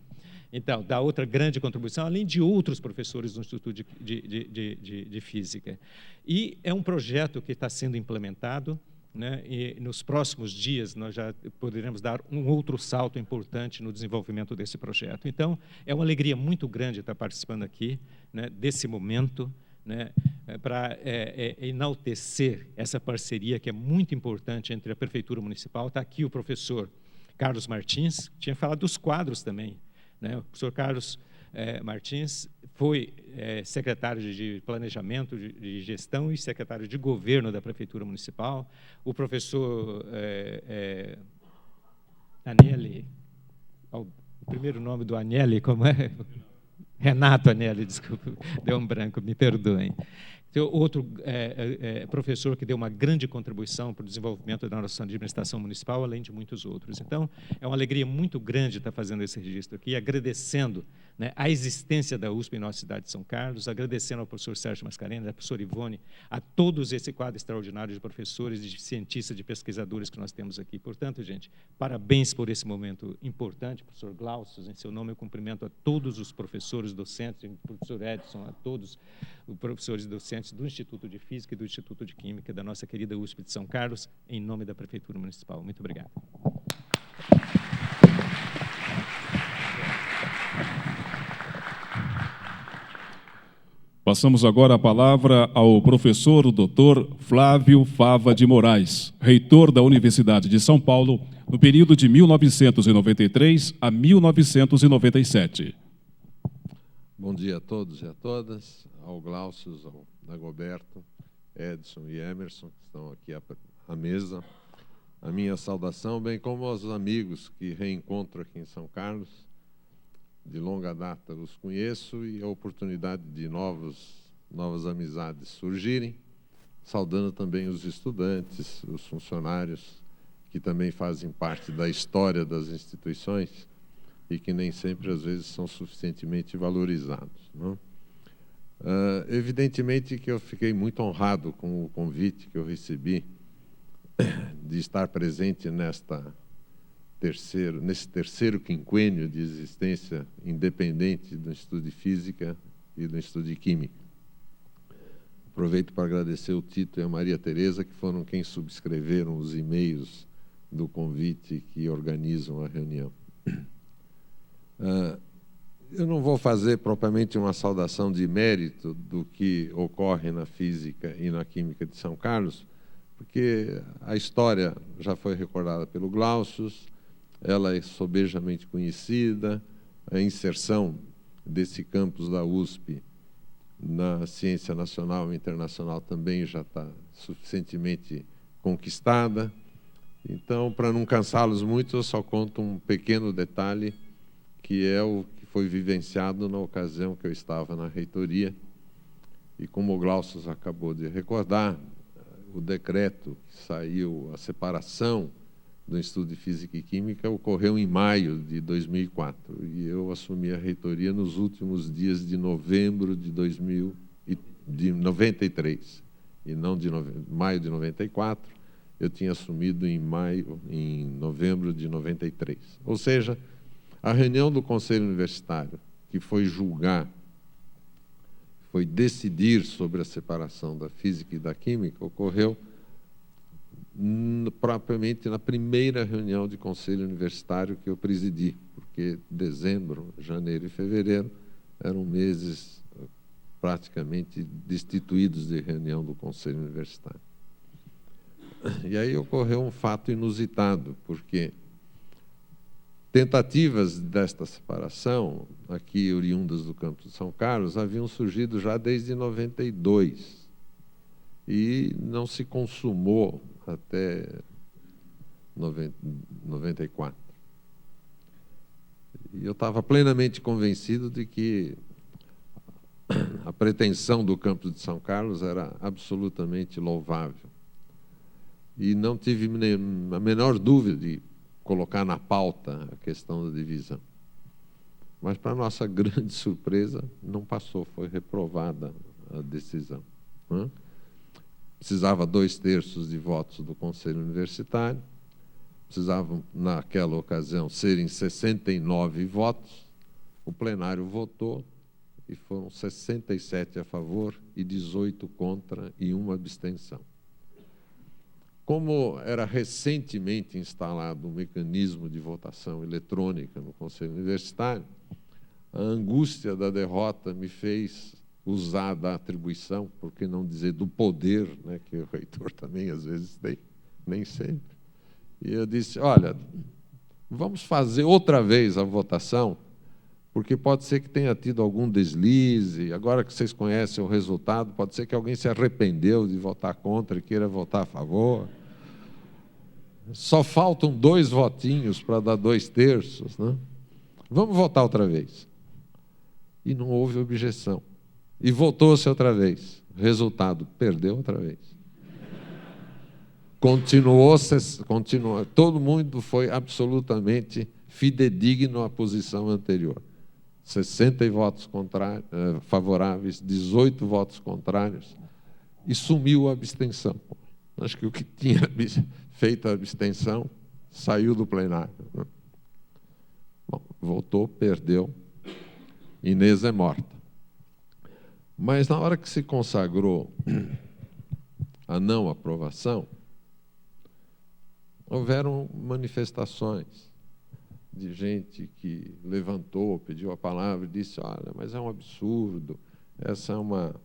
Então, dá outra grande contribuição, além de outros professores do Instituto de Física. E é um projeto que está sendo implementado, né? E nos próximos dias nós já poderemos dar um outro salto importante no desenvolvimento desse projeto. Então, é uma alegria muito grande estar participando aqui, né, desse momento, né, para enaltecer essa parceria que é muito importante entre a Prefeitura Municipal. Está aqui o professor Carlos Martins, tinha falado dos quadros também, né? O professor Carlos Martins foi secretário de Planejamento, de Gestão e secretário de Governo da Prefeitura Municipal. O professor Anelli, o primeiro nome do Anelli, como é? Renato Anelli, desculpa, deu um branco, me perdoem. Tem outro professor que deu uma grande contribuição para o desenvolvimento da nossa administração municipal, além de muitos outros. Então, é uma alegria muito grande estar fazendo esse registro aqui, agradecendo, né, a existência da USP em nossa cidade de São Carlos, agradecendo ao professor Sérgio Mascarenhas, à professora Ivone, a todos esse quadro extraordinário de professores, de cientistas, de pesquisadores que nós temos aqui. Portanto, gente, parabéns por esse momento importante. Professor Glaucio, em seu nome eu cumprimento a todos os professores, docentes, o professor Edson, a todos os professores docentes do Instituto de Física e do Instituto de Química da nossa querida USP de São Carlos, em nome da Prefeitura Municipal. Muito obrigado. Passamos agora a palavra ao professor Dr. Flávio Fava de Moraes, reitor da Universidade de São Paulo, no período de 1993 a 1997. Bom dia a todos e a todas, ao Glaucio, ao Dagoberto, Edson e Emerson, que estão aqui à mesa. A minha saudação, bem como aos amigos que reencontro aqui em São Carlos. De longa data os conheço e a oportunidade de novas amizades surgirem, saudando também os estudantes, os funcionários, que também fazem parte da história das instituições e que nem sempre, às vezes, são suficientemente valorizados, não? Evidentemente que eu fiquei muito honrado com o convite que eu recebi de estar presente nesse terceiro quinquênio de existência independente do Instituto de Física e do Instituto de Química. Aproveito para agradecer o Tito e a Maria Tereza, que foram quem subscreveram os e-mails do convite que organizam a reunião. Eu não vou fazer propriamente uma saudação de mérito do que ocorre na física e na química de São Carlos, porque a história já foi recordada pelo Glaucius, ela é sobejamente conhecida, a inserção desse campus da USP na ciência nacional e internacional também já está suficientemente conquistada. Então, para não cansá-los muito, eu só conto um pequeno detalhe, que é o que foi vivenciado na ocasião que eu estava na reitoria. E como o Glaucius acabou de recordar, o decreto que saiu, a separação do Instituto de Física e Química, ocorreu em maio de 2004. E eu assumi a reitoria nos últimos dias de novembro de 93, e não de maio de 94. Eu tinha assumido em novembro de 93. Ou seja, a reunião do Conselho Universitário, que foi decidir sobre a separação da física e da química, ocorreu propriamente na primeira reunião de Conselho Universitário que eu presidi, porque dezembro, janeiro e fevereiro eram meses praticamente destituídos de reunião do Conselho Universitário. E aí ocorreu um fato inusitado, porque tentativas desta separação, aqui oriundas do campus de São Carlos, haviam surgido já desde 92 e não se consumou até 94. E eu estava plenamente convencido de que a pretensão do campus de São Carlos era absolutamente louvável. E não tive a menor dúvida de colocar na pauta a questão da divisão. Mas, para nossa grande surpresa, não passou, foi reprovada a decisão. Precisava 2/3 de votos do Conselho Universitário, precisavam, naquela ocasião, serem 69 votos, o plenário votou e foram 67 a favor e 18 contra e 1 abstenção. Como era recentemente instalado um mecanismo de votação eletrônica no Conselho Universitário, a angústia da derrota me fez usar da atribuição, por que não dizer do poder, né, que o reitor também às vezes tem, nem sempre. E eu disse, olha, vamos fazer outra vez a votação, porque pode ser que tenha tido algum deslize, agora que vocês conhecem o resultado, pode ser que alguém se arrependeu de votar contra e queira votar a favor. Só faltam 2 votinhos para dar 2/3, né? Vamos votar outra vez. E não houve objeção. E votou-se outra vez. Resultado, perdeu outra vez. Continuou, todo mundo foi absolutamente fidedigno à posição anterior. 60 votos favoráveis, 18 votos contrários, e sumiu a abstenção. Acho que o que tinha feito a abstenção saiu do plenário. Bom, votou, perdeu, Inês é morta. Mas, na hora que se consagrou a não aprovação, houveram manifestações de gente que levantou, pediu a palavra e disse, olha, mas é um absurdo, essa é uma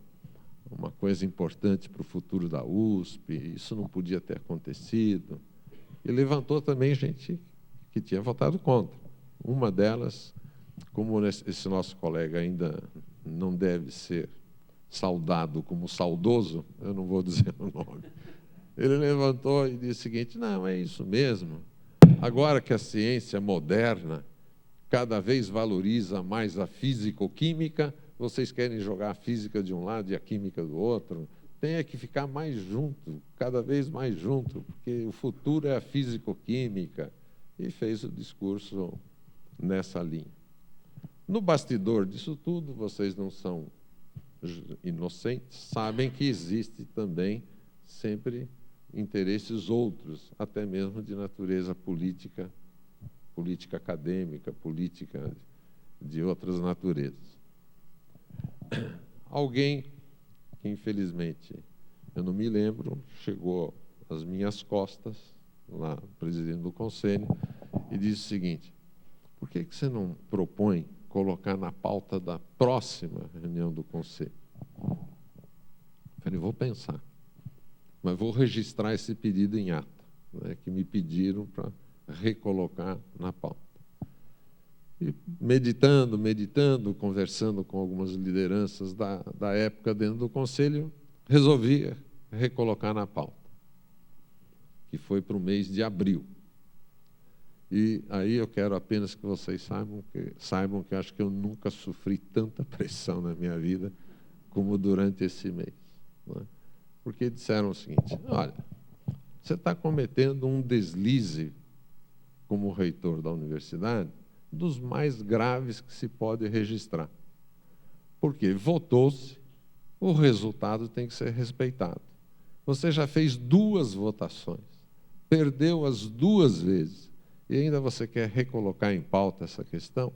coisa importante para o futuro da USP, isso não podia ter acontecido. E levantou também gente que tinha votado contra. Uma delas, como esse nosso colega ainda não deve ser saudado como saudoso, eu não vou dizer o nome, ele levantou e disse o seguinte, não, é isso mesmo, agora que a ciência moderna cada vez valoriza mais a físico-química, vocês querem jogar a física de um lado e a química do outro, tem que ficar mais junto, cada vez mais junto, porque o futuro é a físico-química, e fez o discurso nessa linha. No bastidor disso tudo, vocês não são inocentes, sabem que existe também sempre interesses outros, até mesmo de natureza política, política acadêmica, política de outras naturezas. Alguém que, infelizmente, eu não me lembro, chegou às minhas costas lá presidindo o conselho, e disse o seguinte: por que você não propõe colocar na pauta da próxima reunião do conselho? Eu falei, vou pensar, mas vou registrar esse pedido em ata, né, que me pediram para recolocar na pauta. E meditando, conversando com algumas lideranças da época dentro do conselho, resolvi recolocar na pauta, que foi para o mês de abril. E aí eu quero apenas que vocês saibam que eu acho que eu nunca sofri tanta pressão na minha vida como durante esse mês, né? Porque disseram o seguinte: olha, você está cometendo um deslize como reitor da universidade dos mais graves que se pode registrar. Porque votou-se, o resultado tem que ser respeitado. Você já fez 2 votações, perdeu as 2 vezes, e ainda você quer recolocar em pauta essa questão?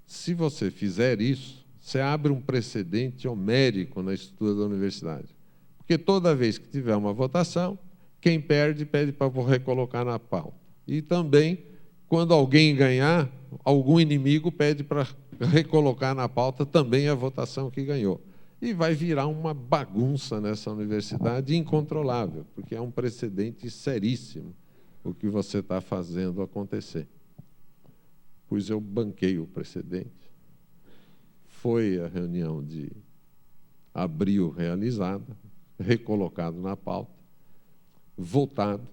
Se você fizer isso, você abre um precedente homérico na estrutura da universidade. Porque toda vez que tiver uma votação, quem pede para recolocar na pauta. E também, quando alguém ganhar, algum inimigo pede para recolocar na pauta também a votação que ganhou. E vai virar uma bagunça nessa universidade incontrolável, porque é um precedente seríssimo o que você está fazendo acontecer. Pois eu banquei o precedente. Foi a reunião de abril realizada, recolocado na pauta, votado,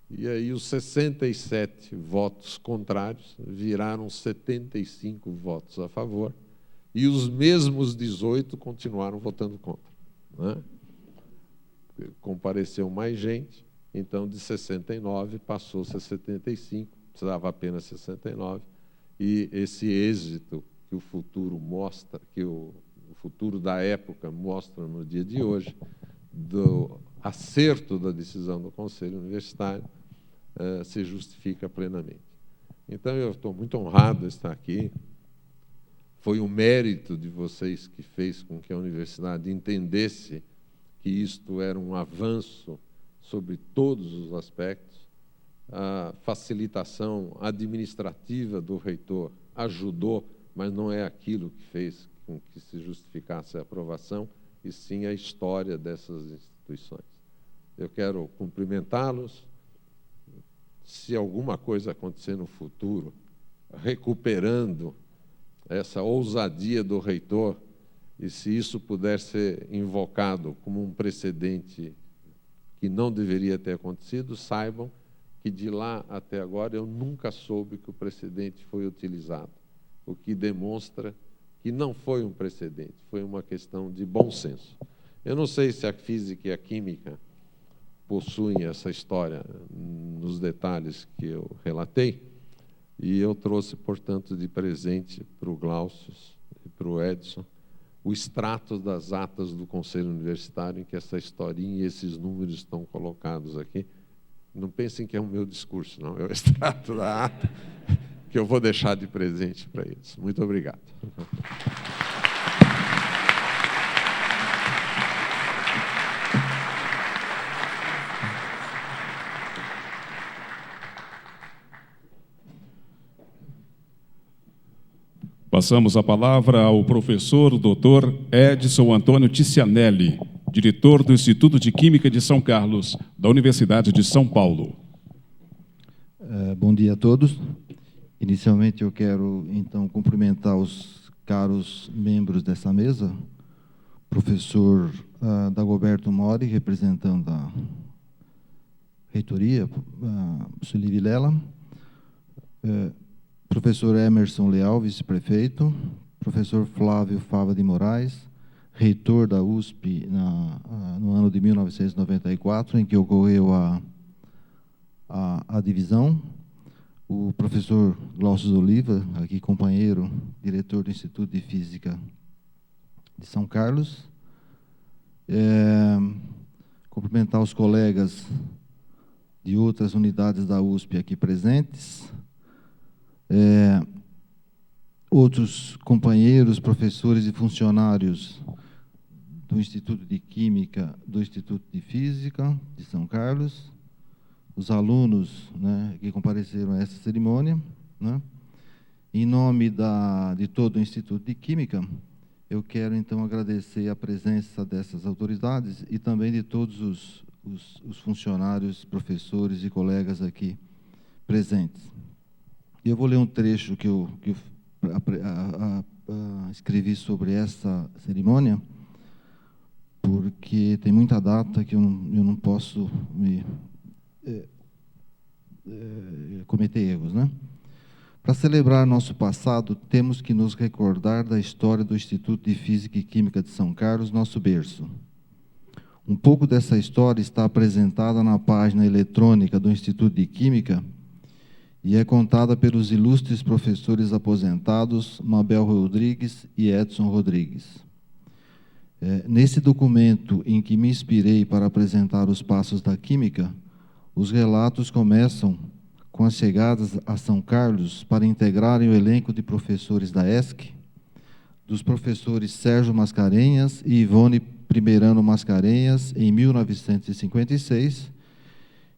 e aí os 67 votos contrários viraram 75 votos a favor, e os mesmos 18 continuaram votando contra, né? Compareceu mais gente, então de 69 passou-se a 75, precisava apenas 69, e esse êxito que o futuro mostra, que o futuro da época mostra no dia de hoje, do acerto da decisão do Conselho Universitário, se justifica plenamente. Então, eu estou muito honrado de estar aqui. Foi um mérito de vocês que fez com que a universidade entendesse que isto era um avanço sobre todos os aspectos. A facilitação administrativa do reitor ajudou, mas não é aquilo que fez com que se justificasse a aprovação, e sim a história dessas instituições. Eu quero cumprimentá-los. Se alguma coisa acontecer no futuro, recuperando essa ousadia do reitor, e se isso puder ser invocado como um precedente que não deveria ter acontecido, saibam que de lá até agora eu nunca soube que o precedente foi utilizado, o que demonstra que não foi um precedente, foi uma questão de bom senso. Eu não sei se a física e a química possuem essa história nos detalhes que eu relatei, e eu trouxe, portanto, de presente para o Glaucio e para o Edson o extrato das atas do Conselho Universitário, em que essa historinha e esses números estão colocados aqui. Não pensem que é o meu discurso, não, é o extrato da ata que eu vou deixar de presente para eles. Muito obrigado. Passamos a palavra ao professor Dr. Edson Antônio Ticianelli, diretor do Instituto de Química de São Carlos, da Universidade de São Paulo. Bom dia a todos. Inicialmente, eu quero, então, cumprimentar os caros membros dessa mesa, professor Dagoberto Mori, representando a reitoria, Sueli Vilela, professor Emerson Leal, vice-prefeito, professor Flávio Fava de Moraes, reitor da USP no ano de 1994, em que ocorreu a divisão, o professor Glaucio Oliva, aqui companheiro, diretor do Instituto de Física de São Carlos, cumprimentar os colegas de outras unidades da USP aqui presentes, outros companheiros, professores e funcionários do Instituto de Química, do Instituto de Física de São Carlos, os alunos, né, que compareceram a essa cerimônia, né? Em nome de todo o Instituto de Química, eu quero, então, agradecer a presença dessas autoridades e também de todos os funcionários, professores e colegas aqui presentes. Eu vou ler um trecho que eu escrevi sobre essa cerimônia, porque tem muita data que eu não posso cometer erros, né? Para celebrar nosso passado, temos que nos recordar da história do Instituto de Física e Química de São Carlos, nosso berço. Um pouco dessa história está apresentada na página eletrônica do Instituto de Química e é contada pelos ilustres professores aposentados Mabel Rodrigues e Edson Rodrigues. Nesse documento em que me inspirei para apresentar os passos da Química, os relatos começam com as chegadas a São Carlos para integrarem o elenco de professores da ESC, dos professores Sérgio Mascarenhas e Ivone Primeirano Mascarenhas, em 1956,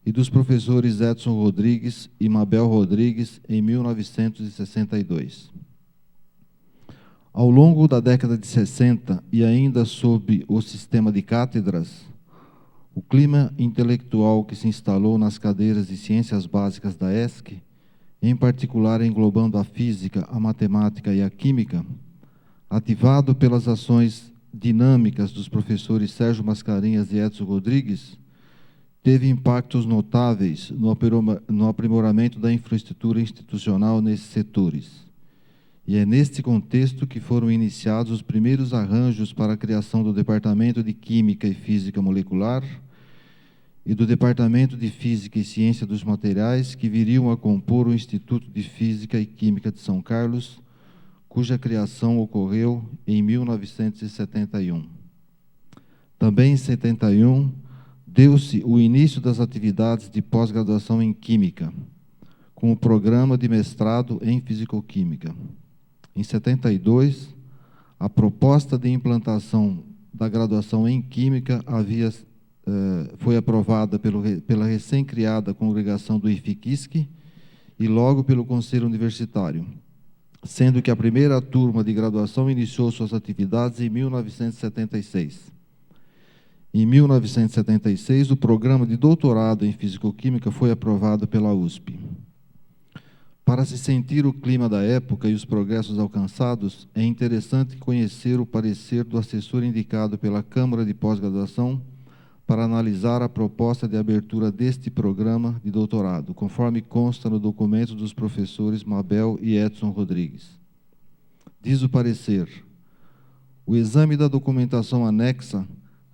e dos professores Edson Rodrigues e Mabel Rodrigues, em 1962. Ao longo da década de 60, e ainda sob o sistema de cátedras, o clima intelectual que se instalou nas cadeiras de Ciências Básicas da ESC, em particular englobando a física, a matemática e a química, ativado pelas ações dinâmicas dos professores Sérgio Mascarenhas e Edson Rodrigues, teve impactos notáveis no aprimoramento da infraestrutura institucional nesses setores. E é neste contexto que foram iniciados os primeiros arranjos para a criação do Departamento de Química e Física Molecular e do Departamento de Física e Ciência dos Materiais, que viriam a compor o Instituto de Física e Química de São Carlos, cuja criação ocorreu em 1971. Também em 71, deu-se o início das atividades de pós-graduação em Química, com o programa de mestrado em Fisicoquímica. Em 72, a proposta de implantação da graduação em Química foi aprovada pela recém-criada congregação do IFIQUISC e logo pelo Conselho Universitário, sendo que a primeira turma de graduação iniciou suas atividades em 1976. Em 1976, o programa de doutorado em Fisicoquímica foi aprovado pela USP. Para se sentir o clima da época e os progressos alcançados, é interessante conhecer o parecer do assessor indicado pela Câmara de Pós-Graduação para analisar a proposta de abertura deste programa de doutorado, conforme consta no documento dos professores Mabel e Edson Rodrigues. Diz o parecer: o exame da documentação anexa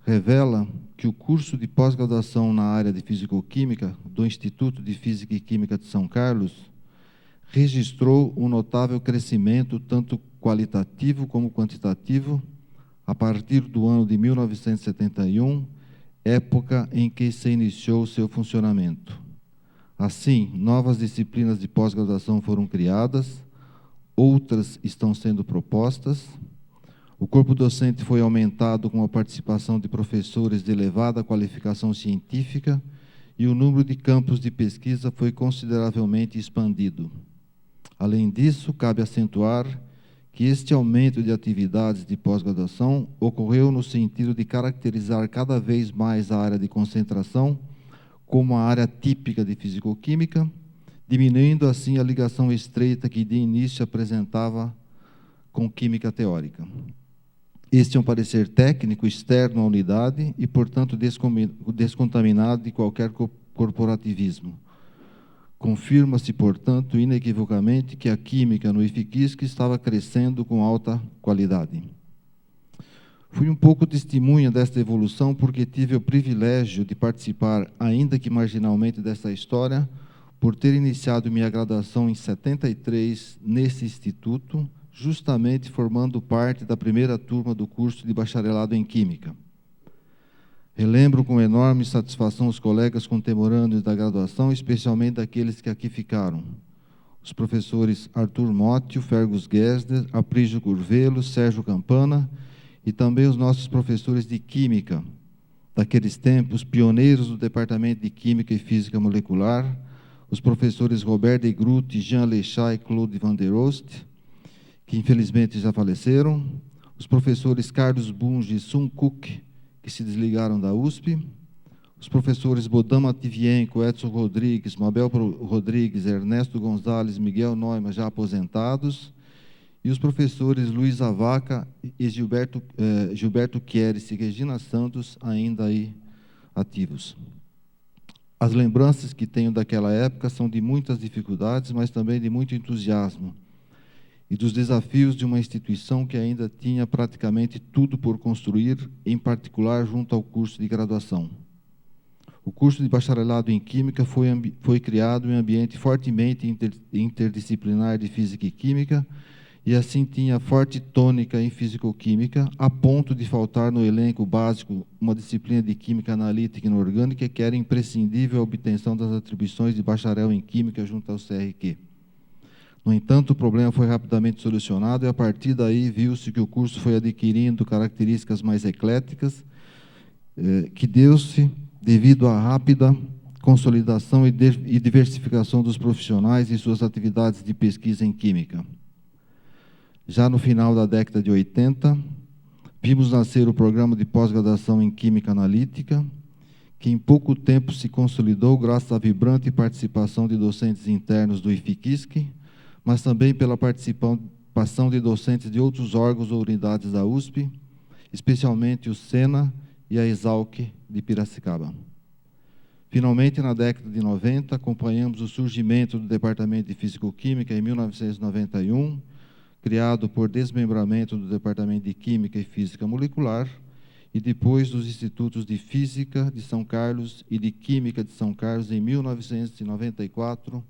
revela que o curso de pós-graduação na área de Fisicoquímica do Instituto de Física e Química de São Carlos registrou um notável crescimento, tanto qualitativo como quantitativo, a partir do ano de 1971, época em que se iniciou seu funcionamento. Assim, novas disciplinas de pós-graduação foram criadas, outras estão sendo propostas, o corpo docente foi aumentado com a participação de professores de elevada qualificação científica e o número de campos de pesquisa foi consideravelmente expandido. Além disso, cabe acentuar que este aumento de atividades de pós-graduação ocorreu no sentido de caracterizar cada vez mais a área de concentração como a área típica de fisicoquímica, diminuindo assim a ligação estreita que de início apresentava com química teórica. Este é um parecer técnico externo à unidade e, portanto, descontaminado de qualquer corporativismo. Confirma-se, portanto, inequivocamente que a química no IFIQUISC estava crescendo com alta qualidade. Fui um pouco testemunha desta evolução porque tive o privilégio de participar, ainda que marginalmente, dessa história, por ter iniciado minha graduação em 73 nesse instituto, justamente formando parte da primeira turma do curso de bacharelado em Química. Relembro com enorme satisfação os colegas contemporâneos da graduação, especialmente aqueles que aqui ficaram. Os professores Arthur Mottio, Fergus Gesder, Aprígio Curvelo, Sérgio Campana e também os nossos professores de Química, daqueles tempos, pioneiros do Departamento de Química e Física Molecular, os professores Robert de Groot, Jean Lechat e Claude Van der Oost, que infelizmente já faleceram, os professores Carlos Bunge e Sun Cook, que se desligaram da USP, os professores Bodan Mativienko, Edson Rodrigues, Mabel Rodrigues, Ernesto Gonzalez, Miguel Neumann, já aposentados, e os professores Luiz Avaca e Gilberto Queres e Regina Santos, ainda aí ativos. As lembranças que tenho daquela época são de muitas dificuldades, mas também de muito entusiasmo, e dos desafios de uma instituição que ainda tinha praticamente tudo por construir, em particular junto ao curso de graduação. O curso de bacharelado em Química foi criado em ambiente fortemente interdisciplinar de Física e Química, e assim tinha forte tônica em Físico-Química, a ponto de faltar no elenco básico uma disciplina de Química Analítica e Inorgânica que era imprescindível à obtenção das atribuições de bacharel em Química junto ao CRQ. No entanto, o problema foi rapidamente solucionado e, a partir daí, viu-se que o curso foi adquirindo características mais ecléticas, que deu-se devido à rápida consolidação e diversificação dos profissionais e suas atividades de pesquisa em Química. Já no final da década de 80, vimos nascer o programa de pós-graduação em Química Analítica, que em pouco tempo se consolidou graças à vibrante participação de docentes internos do IFIQUISC, mas também pela participação de docentes de outros órgãos ou unidades da USP, especialmente o SENA e a Exalc de Piracicaba. Finalmente, na década de 90, acompanhamos o surgimento do Departamento de Físico-Química em 1991, criado por desmembramento do Departamento de Química e Física Molecular, e depois dos Institutos de Física de São Carlos e de Química de São Carlos em 1994,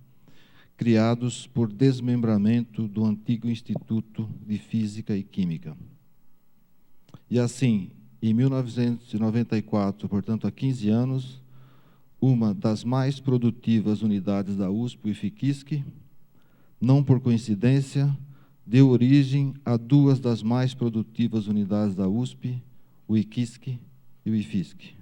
criados por desmembramento do antigo Instituto de Física e Química. E assim, em 1994, portanto há 15 anos, uma das mais produtivas unidades da USP, o IFIQUISC, não por coincidência, deu origem a duas das mais produtivas unidades da USP, o IQUISC e o IFISC.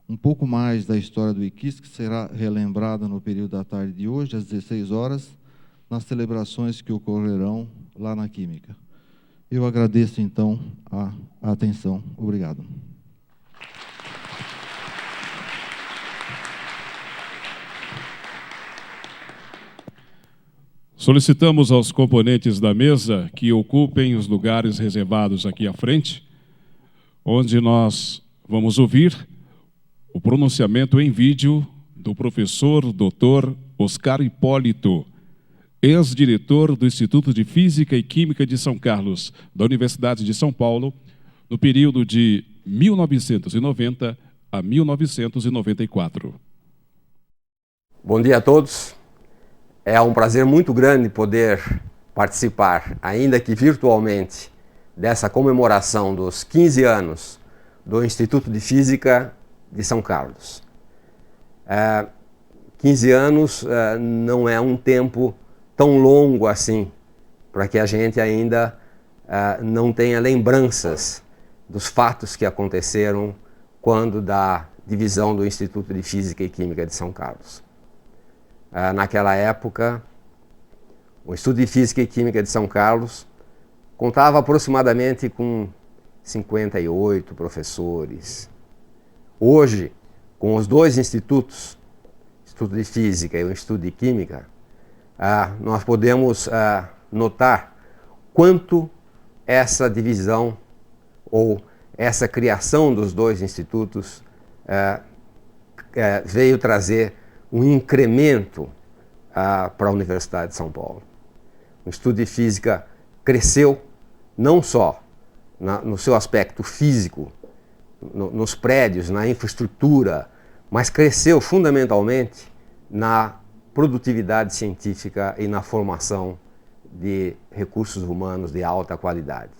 Um pouco mais da história do IQUISC será relembrada no período da tarde de hoje, às 16 horas, nas celebrações que ocorrerão lá na Química. Eu agradeço, então, a atenção. Obrigado. Solicitamos aos componentes da mesa que ocupem os lugares reservados aqui à frente, onde nós vamos ouvir o pronunciamento em vídeo do professor Dr. Oscar Hipólito, ex-diretor do Instituto de Física e Química de São Carlos, da Universidade de São Paulo, no período de 1990 a 1994. Bom dia a todos. É um prazer muito grande poder participar, ainda que virtualmente, dessa comemoração dos 15 anos do Instituto de Física de São Carlos. 15 anos não é um tempo tão longo assim, para que a gente ainda não tenha lembranças dos fatos que aconteceram quando da divisão do Instituto de Física e Química de São Carlos. Naquela época, o Instituto de Física e Química de São Carlos contava aproximadamente com 58 professores. Hoje, com os dois institutos, o Instituto de Física e o Instituto de Química, nós podemos notar quanto essa divisão ou essa criação dos dois institutos veio trazer um incremento para a Universidade de São Paulo. O Instituto de Física cresceu não só no seu aspecto físico, nos prédios, na infraestrutura, mas cresceu fundamentalmente na produtividade científica e na formação de recursos humanos de alta qualidade,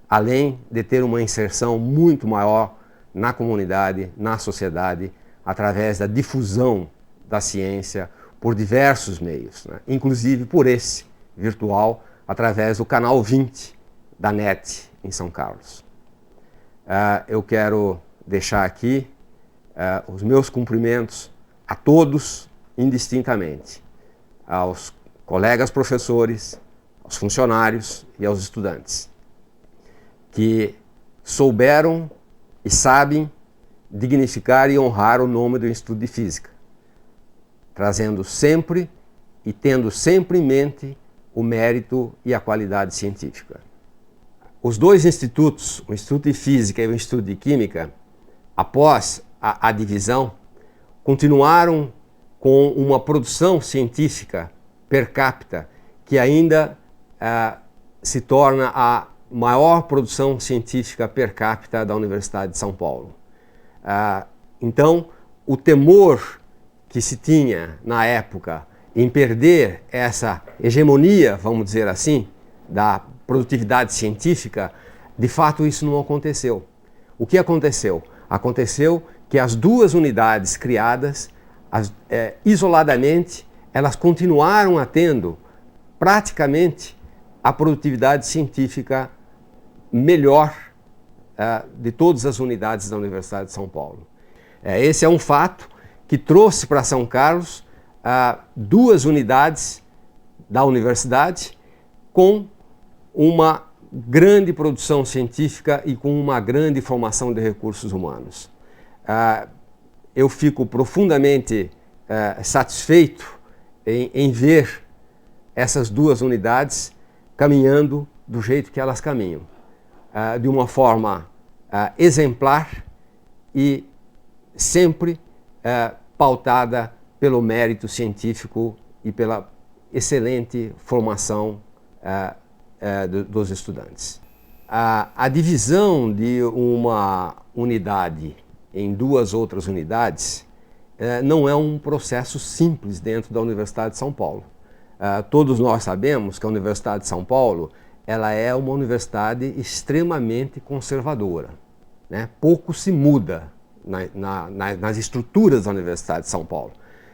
além de ter uma inserção muito maior na comunidade, na sociedade, através da difusão da ciência por diversos meios, né? Inclusive por esse virtual, através do canal 20 da NET em São Carlos. Eu quero deixar aqui os meus cumprimentos a todos, indistintamente, aos colegas professores, aos funcionários e aos estudantes, que souberam e sabem dignificar e honrar o nome do Instituto de Física, trazendo sempre e tendo sempre em mente o mérito e a qualidade científica. Os dois institutos, o Instituto de Física e o Instituto de Química, após a divisão, continuaram com uma produção científica per capita que ainda se torna a maior produção científica per capita da Universidade de São Paulo. Então, o temor que se tinha na época em perder essa hegemonia, vamos dizer assim, da produtividade científica, de fato isso não aconteceu. O que aconteceu? Aconteceu que as duas unidades criadas, isoladamente, elas continuaram tendo praticamente a produtividade científica melhor de todas as unidades da Universidade de São Paulo. Esse é um fato que trouxe para São Carlos duas unidades da universidade com uma grande produção científica e com uma grande formação de recursos humanos. Eu fico profundamente satisfeito em ver essas duas unidades caminhando do jeito que elas caminham, de uma forma exemplar e sempre pautada pelo mérito científico e pela excelente formação dos estudantes. A divisão de uma unidade em duas outras unidades não é um processo simples dentro da Universidade de São Paulo. Todos nós sabemos que a Universidade de São Paulo ela é uma universidade extremamente conservadora, né? Pouco se muda nas estruturas da Universidade de São Paulo.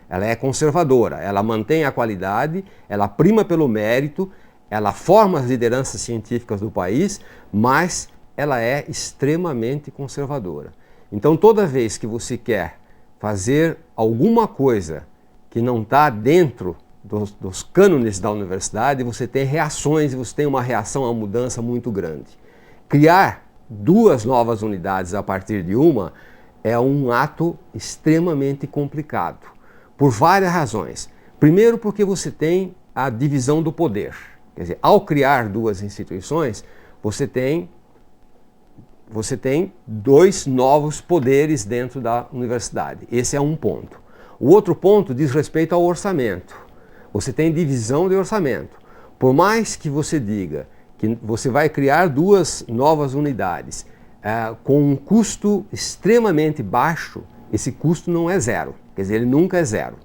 Ela é conservadora, ela mantém a qualidade, ela prima pelo mérito, ela forma as lideranças científicas do país, mas ela é extremamente conservadora. Então, toda vez que você quer fazer alguma coisa que não está dentro dos cânones da universidade, você tem reações e você tem uma reação à mudança muito grande. Criar duas novas unidades a partir de uma é um ato extremamente complicado, por várias razões. Primeiro, porque você tem a divisão do poder. Quer dizer, ao criar duas instituições, você tem dois novos poderes dentro da universidade. Esse é um ponto. O outro ponto diz respeito ao orçamento. Você tem divisão de orçamento. Por mais que você diga que você vai criar duas novas unidades com um custo extremamente baixo, esse custo não é zero. Quer dizer, ele nunca é zero.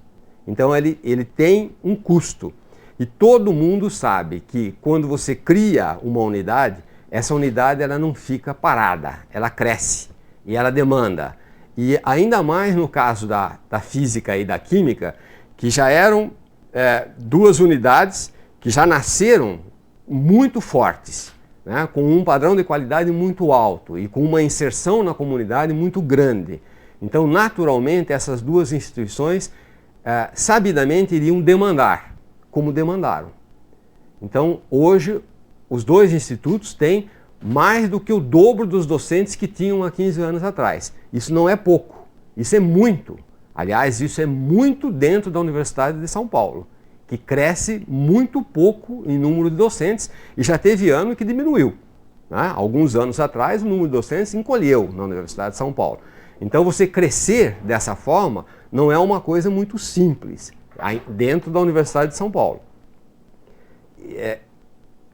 Então ele tem um custo. E todo mundo sabe que quando você cria uma unidade, essa unidade ela não fica parada, ela cresce e ela demanda. E ainda mais no caso da física e da química, que já eram duas unidades que já nasceram muito fortes, né, com um padrão de qualidade muito alto e com uma inserção na comunidade muito grande. Então, naturalmente, essas duas instituições sabidamente iriam demandar, como demandaram. Então, hoje, os dois institutos têm mais do que o dobro dos docentes que tinham há 15 anos atrás. Isso não é pouco, isso é muito. Aliás, isso é muito dentro da Universidade de São Paulo, que cresce muito pouco em número de docentes e já teve ano que diminuiu, né? Alguns anos atrás, o número de docentes encolheu na Universidade de São Paulo. Então, você crescer dessa forma não é uma coisa muito simples dentro da Universidade de São Paulo.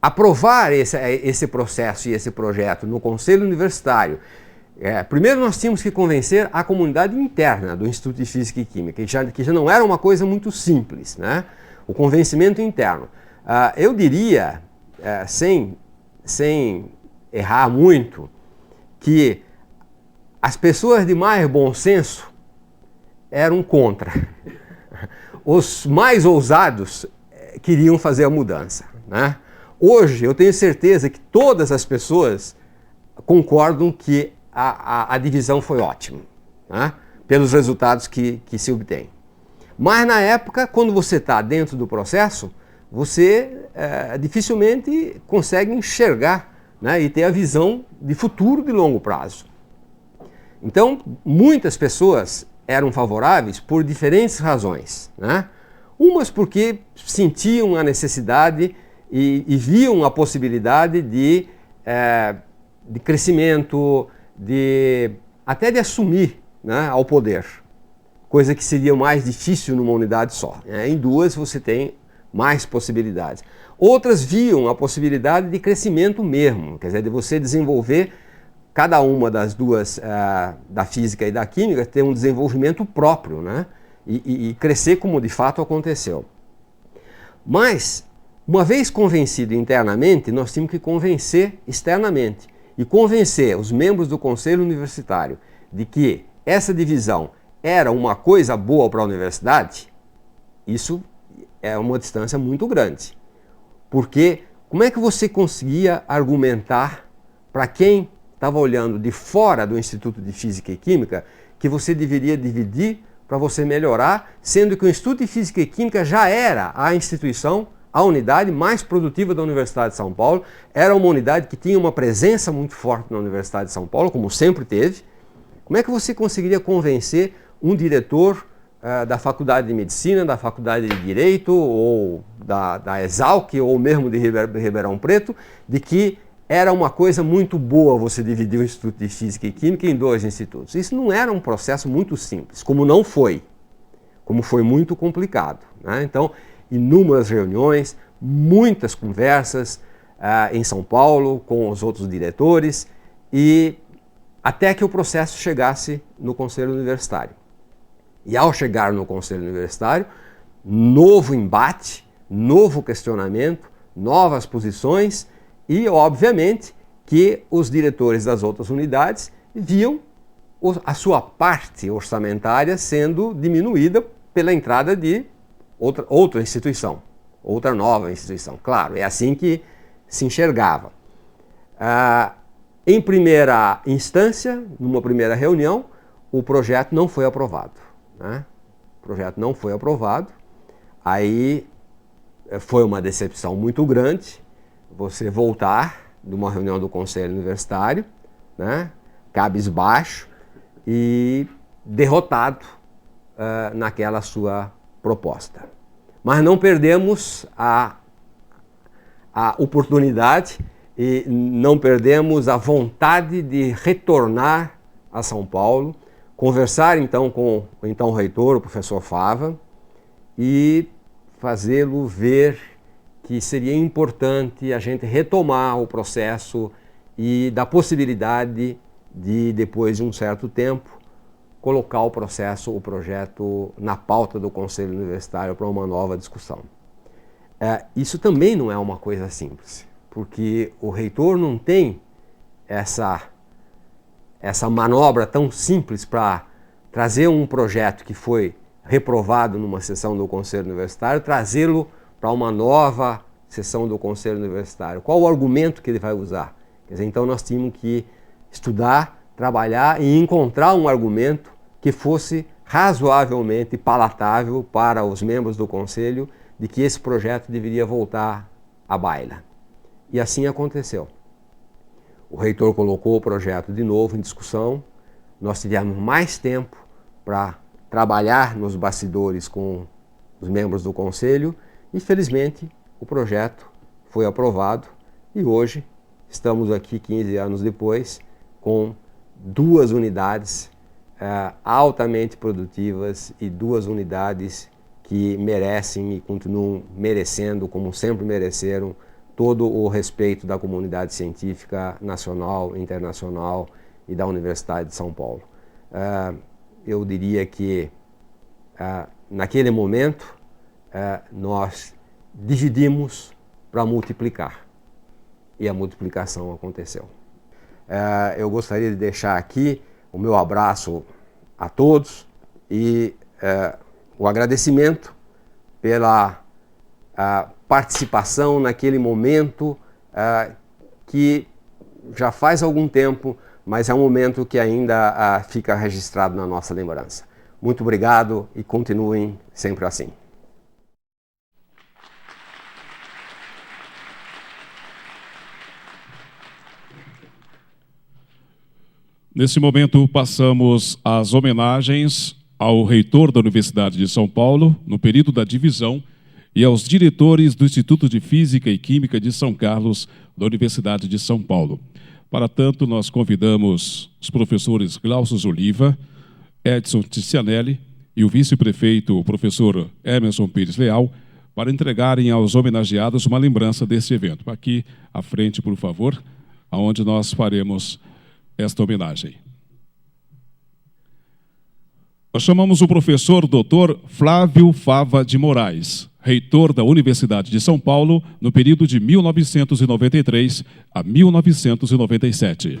Aprovar esse processo e esse projeto no Conselho Universitário, primeiro nós tínhamos que convencer a comunidade interna do Instituto de Física e Química, que já não era uma coisa muito simples, né? O convencimento interno. Eu diria, sem errar muito, que as pessoas de mais bom senso eram contra. Os mais ousados queriam fazer a mudança, né? Hoje eu tenho certeza que todas as pessoas concordam que a divisão foi ótima, né? Pelos resultados que se obtém. Mas na época, quando você está dentro do processo, você dificilmente consegue enxergar, né, e ter a visão de futuro de longo prazo. Então, muitas pessoas eram favoráveis por diferentes razões, né? Umas porque sentiam a necessidade e viam a possibilidade de crescimento, até de assumir, né, ao poder, coisa que seria mais difícil numa unidade só. Em duas você tem mais possibilidades. Outras viam a possibilidade de crescimento mesmo, quer dizer, de você desenvolver cada uma das duas, da física e da química, ter um desenvolvimento próprio, né? E crescer como de fato aconteceu. Mas, uma vez convencido internamente, nós tínhamos que convencer externamente. E convencer os membros do Conselho Universitário de que essa divisão era uma coisa boa para a universidade, isso é uma distância muito grande. Porque como é que você conseguia argumentar para quem estava olhando de fora do Instituto de Física e Química que você deveria dividir para você melhorar, sendo que o Instituto de Física e Química já era a instituição, a unidade mais produtiva da Universidade de São Paulo, era uma unidade que tinha uma presença muito forte na Universidade de São Paulo, como sempre teve. Como é que você conseguiria convencer um diretor da Faculdade de Medicina, da Faculdade de Direito, ou da Exalc, ou mesmo de Ribeirão Preto, de que era uma coisa muito boa você dividir o Instituto de Física e Química em dois institutos? Isso não era um processo muito simples, como não foi, como foi muito complicado, né? Então, inúmeras reuniões, muitas conversas em São Paulo com os outros diretores, e até que o processo chegasse no Conselho Universitário. E ao chegar no Conselho Universitário, novo embate, novo questionamento, novas posições, e obviamente que os diretores das outras unidades viam a sua parte orçamentária sendo diminuída pela entrada de outra instituição, outra nova instituição. Claro, é assim que se enxergava. Em primeira instância, numa primeira reunião, o projeto não foi aprovado, né? O projeto não foi aprovado, aí foi uma decepção muito grande você voltar de uma reunião do Conselho Universitário, né, cabisbaixo e derrotado naquela sua proposta. Mas não perdemos a oportunidade e não perdemos a vontade de retornar a São Paulo, conversar então com o então reitor, o professor Fava, e fazê-lo ver que seria importante a gente retomar o processo e da possibilidade de, depois de um certo tempo, colocar o projeto na pauta do Conselho Universitário para uma nova discussão. Isso também não é uma coisa simples, porque o reitor não tem essa manobra tão simples para trazer um projeto que foi reprovado numa sessão do Conselho Universitário, trazê-lo para uma nova sessão do Conselho Universitário. Qual o argumento que ele vai usar? Quer dizer, então nós tínhamos que estudar, trabalhar e encontrar um argumento que fosse razoavelmente palatável para os membros do Conselho de que esse projeto deveria voltar à baila. E assim aconteceu. O reitor colocou o projeto de novo em discussão, nós tivemos mais tempo para trabalhar nos bastidores com os membros do Conselho e, felizmente, o projeto foi aprovado e hoje estamos aqui, 15 anos depois, com duas unidades altamente produtivas e duas unidades que merecem e continuam merecendo, como sempre mereceram, todo o respeito da comunidade científica nacional, internacional e da Universidade de São Paulo. Eu diria que, naquele momento, nós dividimos para multiplicar. E a multiplicação aconteceu. Eu gostaria de deixar aqui o meu abraço a todos e o agradecimento pela participação naquele momento que já faz algum tempo mas é um momento que ainda fica registrado na nossa lembrança. Muito obrigado e continuem sempre assim. Nesse momento, passamos as homenagens ao reitor da Universidade de São Paulo, no período da divisão, e aos diretores do Instituto de Física e Química de São Carlos, da Universidade de São Paulo. Para tanto, nós convidamos os professores Glaucius Oliva, Edson Ticianelli e o vice-prefeito, o professor Emerson Pires Leal, para entregarem aos homenageados uma lembrança desse evento. Aqui à frente, por favor, aonde nós faremos esta homenagem. Nós chamamos o professor Dr. Flávio Fava de Moraes, reitor da Universidade de São Paulo, no período de 1993 a 1997.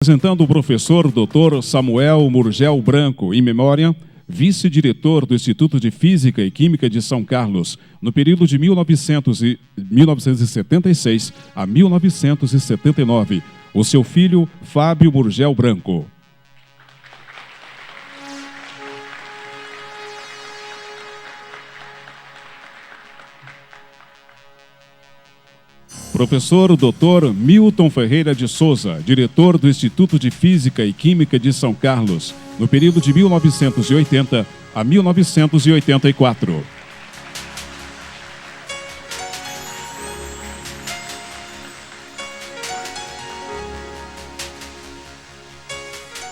Apresentando o professor Dr. Samuel Murgel Branco, em memória, vice-diretor do Instituto de Física e Química de São Carlos, no período de 1976 a 1979, o seu filho Fábio Murgel Branco. Professor Dr. Milton Ferreira de Souza, diretor do Instituto de Física e Química de São Carlos, no período de 1980 a 1984.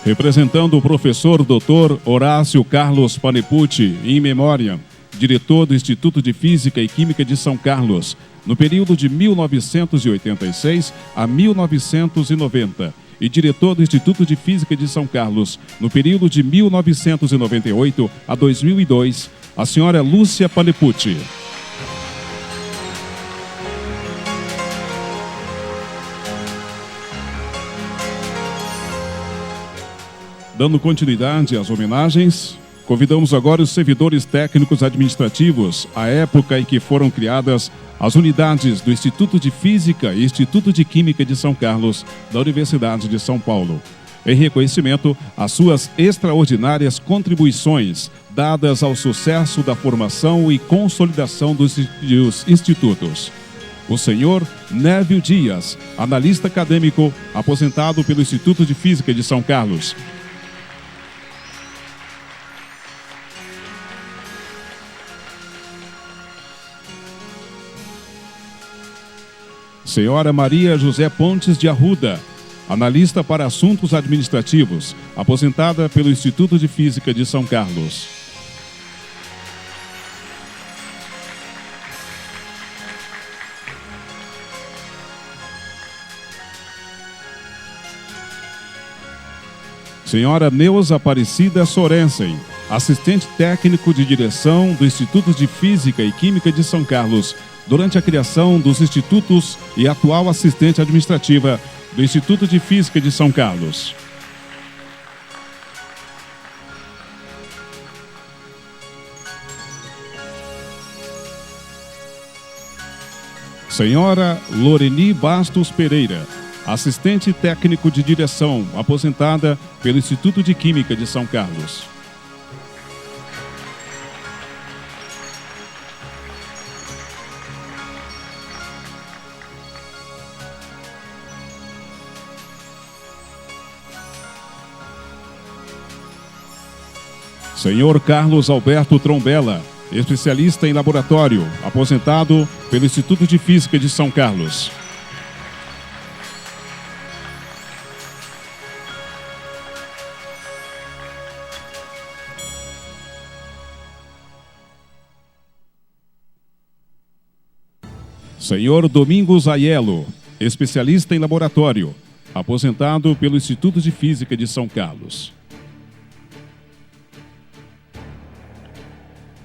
Representando o professor Dr. Horácio Carlos Panepucci, em memória, diretor do Instituto de Física e Química de São Carlos, no período de 1986 a 1990, e diretor do Instituto de Física de São Carlos, no período de 1998 a 2002, a senhora Lúcia Panepucci. Dando continuidade às homenagens, convidamos agora os servidores técnicos administrativos, à época em que foram criadas as unidades do Instituto de Física e Instituto de Química de São Carlos, da Universidade de São Paulo, em reconhecimento às suas extraordinárias contribuições dadas ao sucesso da formação e consolidação dos institutos. O senhor Névio Dias, analista acadêmico, aposentado pelo Instituto de Física de São Carlos. Senhora Maria José Pontes de Arruda, analista para assuntos administrativos, aposentada pelo Instituto de Física de São Carlos. Senhora Neuza Aparecida Sorensen, assistente técnico de direção do Instituto de Física e Química de São Carlos, durante a criação dos institutos e atual assistente administrativa do Instituto de Física de São Carlos. Senhora Loreni Bastos Pereira, assistente técnico de direção, aposentada pelo Instituto de Química de São Carlos. Senhor Carlos Alberto Trombella, especialista em laboratório, aposentado pelo Instituto de Física de São Carlos. Senhor Domingos Aiello, especialista em laboratório, aposentado pelo Instituto de Física de São Carlos.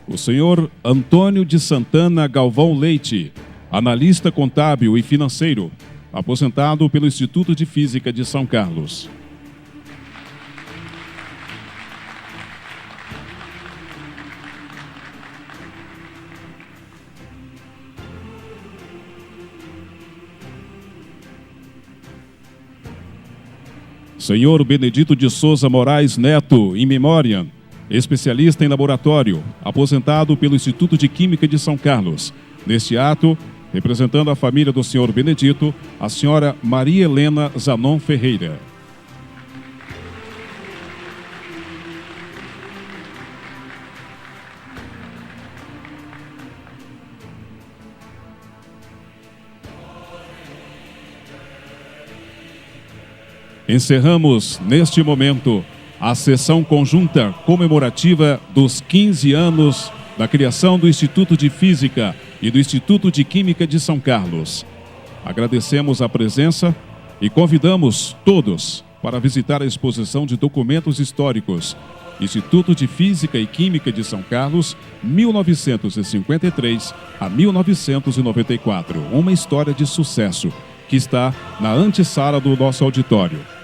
O senhor Antônio de Santana Galvão Leite, analista contábil e financeiro, aposentado pelo Instituto de Física de São Carlos. Senhor Benedito de Souza Moraes Neto, in memoriam, especialista em laboratório, aposentado pelo Instituto de Química de São Carlos. Neste ato, representando a família do senhor Benedito, a senhora Maria Helena Zanon Ferreira. Encerramos, neste momento, a sessão conjunta comemorativa dos 15 anos da criação do Instituto de Física e do Instituto de Química de São Carlos. Agradecemos a presença e convidamos todos para visitar a exposição de documentos históricos Instituto de Física e Química de São Carlos, 1953 a 1994. Uma história de sucesso que está na antessala do nosso auditório.